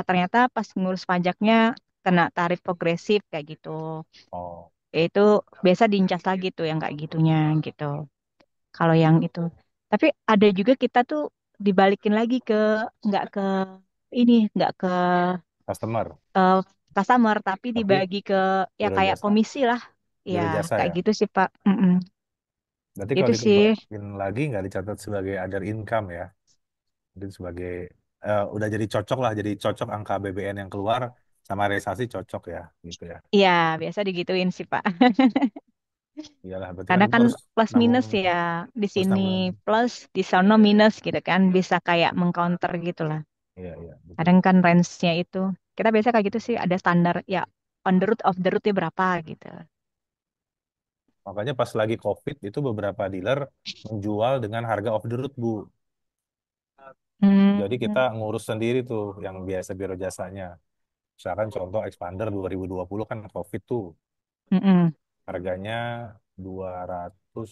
E: ternyata pas ngurus pajaknya kena tarif progresif kayak gitu.
D: Oh.
E: Ya itu biasa diincas lagi tuh yang kayak gitunya gitu. Kalau yang itu. Tapi ada juga kita tuh dibalikin lagi ke nggak ke ini nggak ke
D: Customer.
E: eh, customer tapi
D: Tapi
E: dibagi ke ya
D: biro
E: kayak
D: jasa.
E: komisi lah. Ya
D: Biro jasa
E: kayak
D: ya.
E: gitu sih Pak. Mm-mm.
D: Berarti kalau
E: Itu sih.
D: dikembaliin lagi nggak dicatat sebagai other income ya. Mungkin sebagai udah jadi cocok lah, jadi cocok angka BBN yang keluar sama realisasi cocok ya, gitu ya.
E: Ya, biasa digituin sih, Pak.
D: Iyalah, berarti kan
E: Karena
D: Ibu
E: kan
D: harus
E: plus
D: nanggung
E: minus ya. Di
D: harus
E: sini
D: nanggung.
E: plus, di sana minus gitu kan. Bisa kayak mengcounter gitu lah.
D: Iya, iya, betul.
E: Kadang kan range-nya itu. Kita biasa kayak gitu sih. Ada standar ya on the root of the root berapa gitu.
D: Makanya pas lagi COVID itu beberapa dealer menjual dengan harga off the road, Bu.
E: Hmm,
D: Jadi kita ngurus sendiri tuh yang biasa biro jasanya. Misalkan contoh Expander 2020 kan COVID tuh
E: mm-mm,
D: harganya 200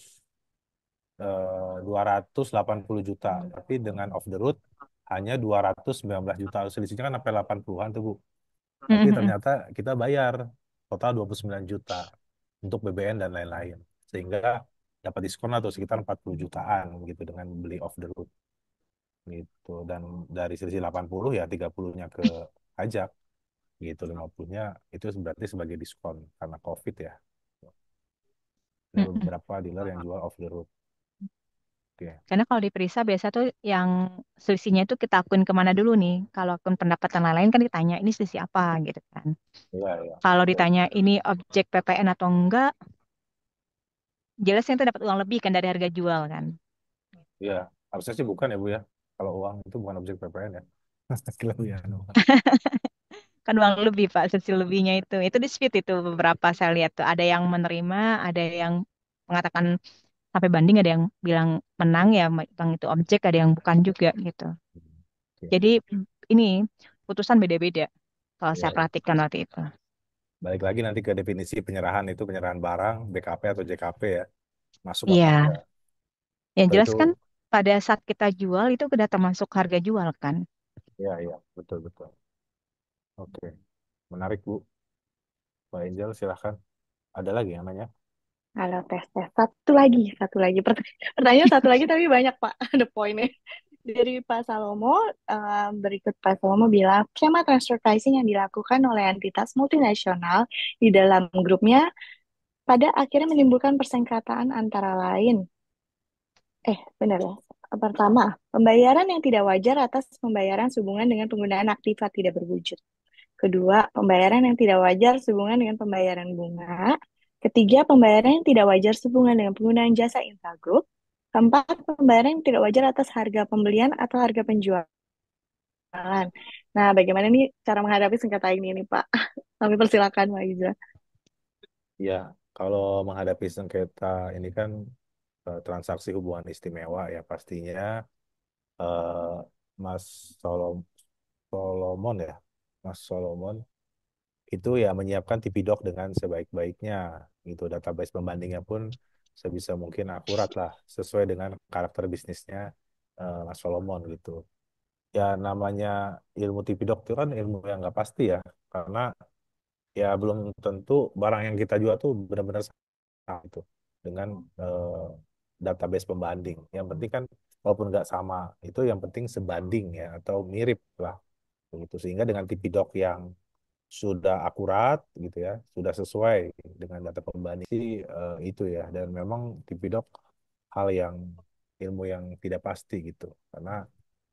D: 280 juta, tapi dengan off the road hanya 219 juta. Selisihnya kan sampai 80-an tuh, Bu. Tapi
E: Mhm.
D: ternyata kita bayar total 29 juta untuk BBN dan lain-lain. Sehingga dapat diskon atau sekitar 40 jutaan gitu dengan beli off the road gitu. Dan dari selisih 80 ya 30-nya ke pajak gitu, 50-nya itu berarti sebagai diskon karena COVID ya. Ada
E: Mhm.
D: beberapa dealer yang jual off the road. Oke.
E: Karena kalau di Perisa biasa tuh yang selisihnya itu kita akuin kemana dulu nih. Kalau akun pendapatan lain kan ditanya ini selisih apa gitu kan.
D: Iya, iya,
E: Kalau
D: betul.
E: ditanya ini objek PPN atau enggak, jelasnya itu dapat uang lebih kan dari harga jual kan.
D: Iya, harusnya sih bukan ya, Bu ya. Kalau uang itu bukan objek PPN ya. Kelebihan uang.
E: Kan uang lebih Pak, selisih lebihnya itu. Itu dispute itu beberapa saya lihat tuh. Ada yang menerima, ada yang mengatakan sampai banding, ada yang bilang menang ya, bang itu objek, ada yang bukan juga gitu.
D: Oke.
E: Jadi ini putusan beda-beda kalau
D: Iya,
E: saya
D: iya.
E: perhatikan waktu itu.
D: Balik lagi nanti ke definisi penyerahan, itu penyerahan barang, BKP atau JKP ya. Masuk apa
E: Iya,
D: enggak?
E: yang
D: Atau
E: jelas
D: itu,
E: kan pada saat kita jual itu udah termasuk harga jual kan.
D: ya, iya, betul, betul. Oke, menarik, Bu. Pak Angel, silahkan. Ada lagi yang nanya?
A: Halo, tes tes. Satu lagi. Pertanyaan satu lagi tapi banyak Pak. Ada poinnya. Dari Pak Salomo, berikut Pak Salomo bilang, skema transfer pricing yang dilakukan oleh entitas multinasional di dalam grupnya pada akhirnya menimbulkan persengketaan antara lain. Benar ya. Pertama, pembayaran yang tidak wajar atas pembayaran sehubungan dengan penggunaan aktiva tidak berwujud. Kedua, pembayaran yang tidak wajar sehubungan dengan pembayaran bunga. Ketiga, pembayaran yang tidak wajar sehubungan dengan penggunaan jasa intragroup. Keempat, pembayaran yang tidak wajar atas harga pembelian atau harga penjualan. Nah, bagaimana nih cara menghadapi sengketa ini nih, Pak? Kami persilakan, Pak Iza.
D: Ya, kalau menghadapi sengketa ini kan transaksi hubungan istimewa ya pastinya eh, Mas Solomon ya, Mas Solomon itu ya menyiapkan TP-Doc dengan sebaik-baiknya gitu. Database pembandingnya pun sebisa mungkin akurat lah sesuai dengan karakter bisnisnya Mas Solomon gitu. Ya namanya ilmu TP-Doc itu kan ilmu yang nggak pasti ya, karena ya belum tentu barang yang kita jual tuh benar-benar sama itu dengan database pembanding. Yang penting kan walaupun nggak sama itu yang penting sebanding ya atau mirip lah begitu. Sehingga dengan TP-Doc yang sudah akurat gitu ya, sudah sesuai dengan data pembanding sih, itu ya. Dan memang TP-Doc hal yang ilmu yang tidak pasti gitu, karena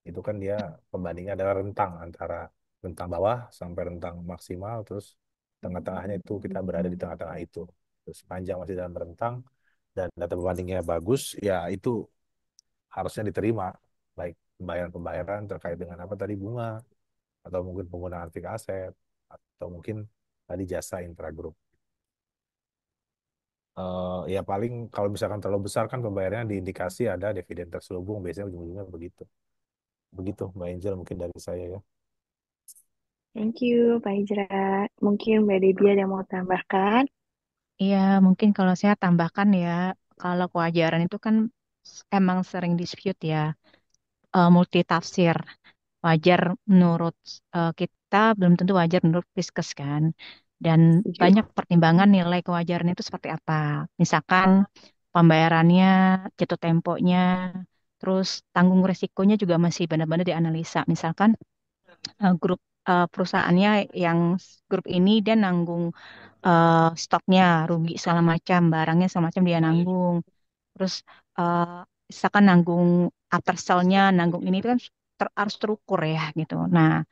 D: itu kan dia pembandingnya adalah rentang antara rentang bawah sampai rentang maksimal, terus tengah-tengahnya itu kita berada di tengah-tengah itu. Terus sepanjang masih dalam rentang dan data pembandingnya bagus, ya itu harusnya diterima, baik pembayaran-pembayaran terkait dengan apa tadi bunga atau mungkin penggunaan fixed aset atau mungkin tadi jasa intragroup. Ya paling kalau misalkan terlalu besar kan pembayarannya diindikasi ada dividen terselubung, biasanya ujung-ujungnya begitu. Begitu Mbak Angel mungkin dari saya ya.
A: Thank you, Pak Hijra. Mungkin Mbak Debbie ada yang mau tambahkan?
E: Iya, mungkin kalau saya tambahkan ya, kalau kewajaran itu kan emang sering dispute ya, multi tafsir. Wajar menurut kita belum tentu wajar menurut Fiskus kan. Dan
A: Setuju.
E: banyak pertimbangan nilai kewajaran itu seperti apa. Misalkan pembayarannya, jatuh temponya, terus tanggung resikonya juga masih benar-benar dianalisa. Misalkan grup perusahaannya yang grup ini dia nanggung stoknya, rugi segala macam, barangnya segala macam dia nanggung. Terus eh, misalkan nanggung after sale-nya, nanggung ini itu kan harus terukur ya gitu. Nah,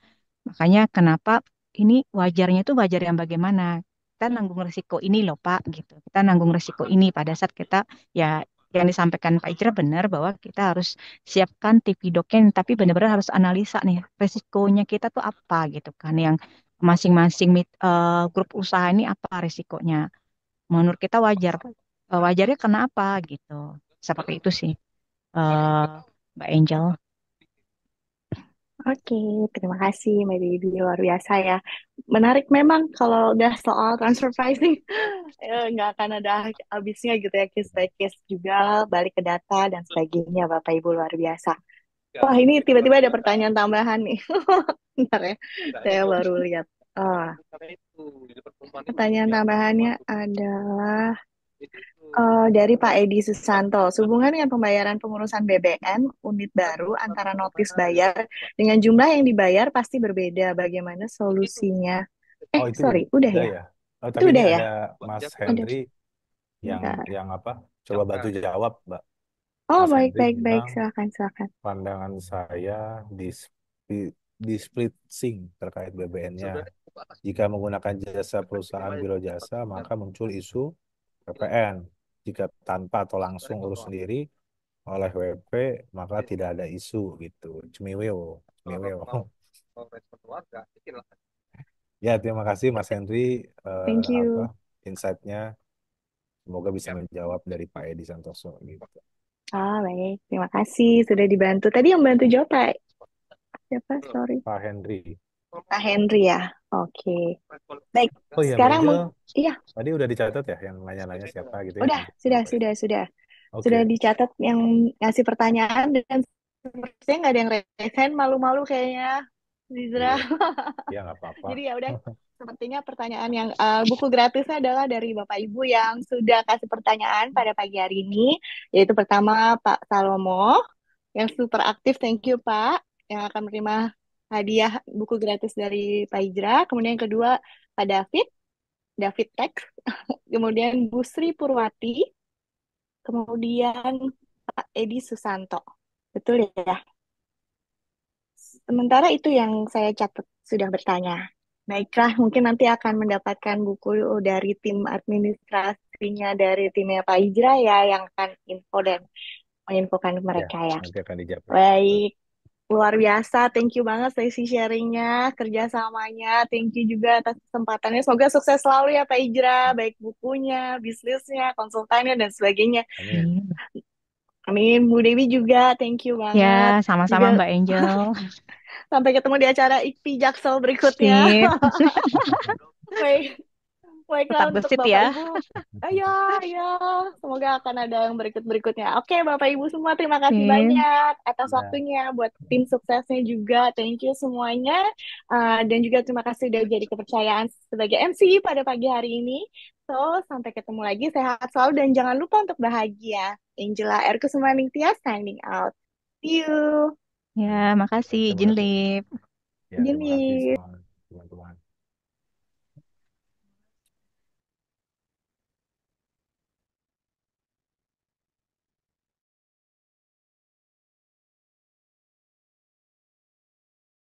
E: makanya kenapa ini wajarnya itu wajar yang bagaimana? Kita nanggung resiko ini loh Pak gitu. Kita nanggung resiko ini pada saat kita ya yang disampaikan Pak Ijra benar bahwa kita harus siapkan TV doken tapi benar-benar harus analisa nih resikonya kita tuh apa gitu kan yang masing-masing grup usaha ini apa resikonya. Menurut kita wajar. Wajarnya karena apa gitu. Seperti itu sih eh Mbak Angel.
A: Oke, terima kasih Mbak Debbie. Luar biasa ya. Menarik memang kalau udah soal transfer pricing. Nggak akan ada habisnya gitu ya. Case by case juga, balik ke data dan sebagainya. Bapak Ibu luar biasa. Wah, ini tiba-tiba ada pertanyaan tambahan nih. Bentar ya, saya baru lihat. Ah, pertanyaan tambahannya adalah dari Pak Edi Susanto. Sehubungan dengan pembayaran pengurusan BBM unit baru antara notis bayar dengan jumlah yang dibayar pasti berbeda. Bagaimana solusinya?
D: Oh, itu
A: Sorry, udah
D: udah
A: ya?
D: ya. Oh,
A: Itu
D: tapi ini
A: udah ya?
D: ada Mas
A: Ada.
D: Henry yang
A: Bentar.
D: apa? Coba bantu jawab, Mbak.
A: Oh,
D: Mas
A: baik,
D: Henry
A: baik, baik.
D: bilang
A: Silakan, silakan.
D: pandangan saya di, di split sync terkait BBN-nya. Jika menggunakan jasa perusahaan biro jasa, maka muncul isu PPN. Jika tanpa atau langsung urus sendiri oleh WP, maka tidak ada isu gitu. Cemiweo, cemiweo. Ya, terima kasih Mas Henry
A: Thank
D: apa
A: you.
D: insight-nya. Semoga bisa menjawab dari Pak Edi Santoso gitu.
A: Baik. Terima kasih sudah dibantu. Tadi yang bantu jawab Pak siapa? Sorry.
D: Pak Henry.
A: Pak Henry ya. Oke. Baik.
D: Oh iya, Mbak
A: Sekarang
D: Angel,
A: iya,
D: tadi udah dicatat ya yang nanya-nanya siapa gitu ya?
A: udah,
D: Nanti
A: sudah,
D: lupa ya.
A: sudah, sudah. Sudah
D: Oke,
A: dicatat yang ngasih pertanyaan dan sepertinya nggak ada yang resen, malu-malu kayaknya. Zizra.
D: iya, iya nggak apa-apa.
A: Jadi ya udah, sepertinya pertanyaan yang buku gratisnya adalah dari Bapak Ibu yang sudah kasih pertanyaan pada pagi hari ini, yaitu pertama Pak Salomo yang super aktif, thank you Pak, yang akan menerima hadiah buku gratis dari Pak Ijra. Kemudian yang kedua Pak David, David Tex, kemudian Bu Sri Purwati, kemudian Pak Edi Susanto. Betul ya? Sementara itu yang saya catat sudah bertanya. Baiklah, mungkin nanti akan mendapatkan buku dari tim administrasinya dari timnya Pak Ijra ya yang akan info dan menginfokan ke
D: Ya,
A: mereka ya.
D: nanti akan dijawab.
A: Baik, luar biasa. Thank you banget sesi sharingnya, kerjasamanya. Thank you juga atas kesempatannya. Semoga sukses selalu ya Pak Ijra, baik bukunya, bisnisnya, konsultannya, dan sebagainya.
D: Amin.
A: Amin. Bu Dewi juga, thank you
E: Ya,
A: banget.
E: sama-sama
A: Juga
E: Mbak Angel.
A: sampai ketemu di acara IKPI Jaksel berikutnya.
E: Sip.
A: Baik, baiklah
E: Tetap
A: untuk
E: gesit
A: Bapak
E: ya.
A: Ibu. Ayo, ayo. Semoga akan ada yang berikut-berikutnya. Oke, Bapak Ibu semua, terima kasih
E: Sip.
A: banyak atas
D: Ya,
A: waktunya. Buat tim suksesnya juga, thank you semuanya. Dan juga terima kasih sudah jadi kepercayaan sebagai MC pada pagi hari ini. So, sampai ketemu lagi. Sehat selalu dan jangan lupa untuk bahagia. Angela R. Kusuma-Ningtyas signing out. See you.
E: Ya, makasih.
D: terima
E: Izin
D: kasih.
E: Lip.
D: Ya, terima kasih
A: Gini.
D: semuanya.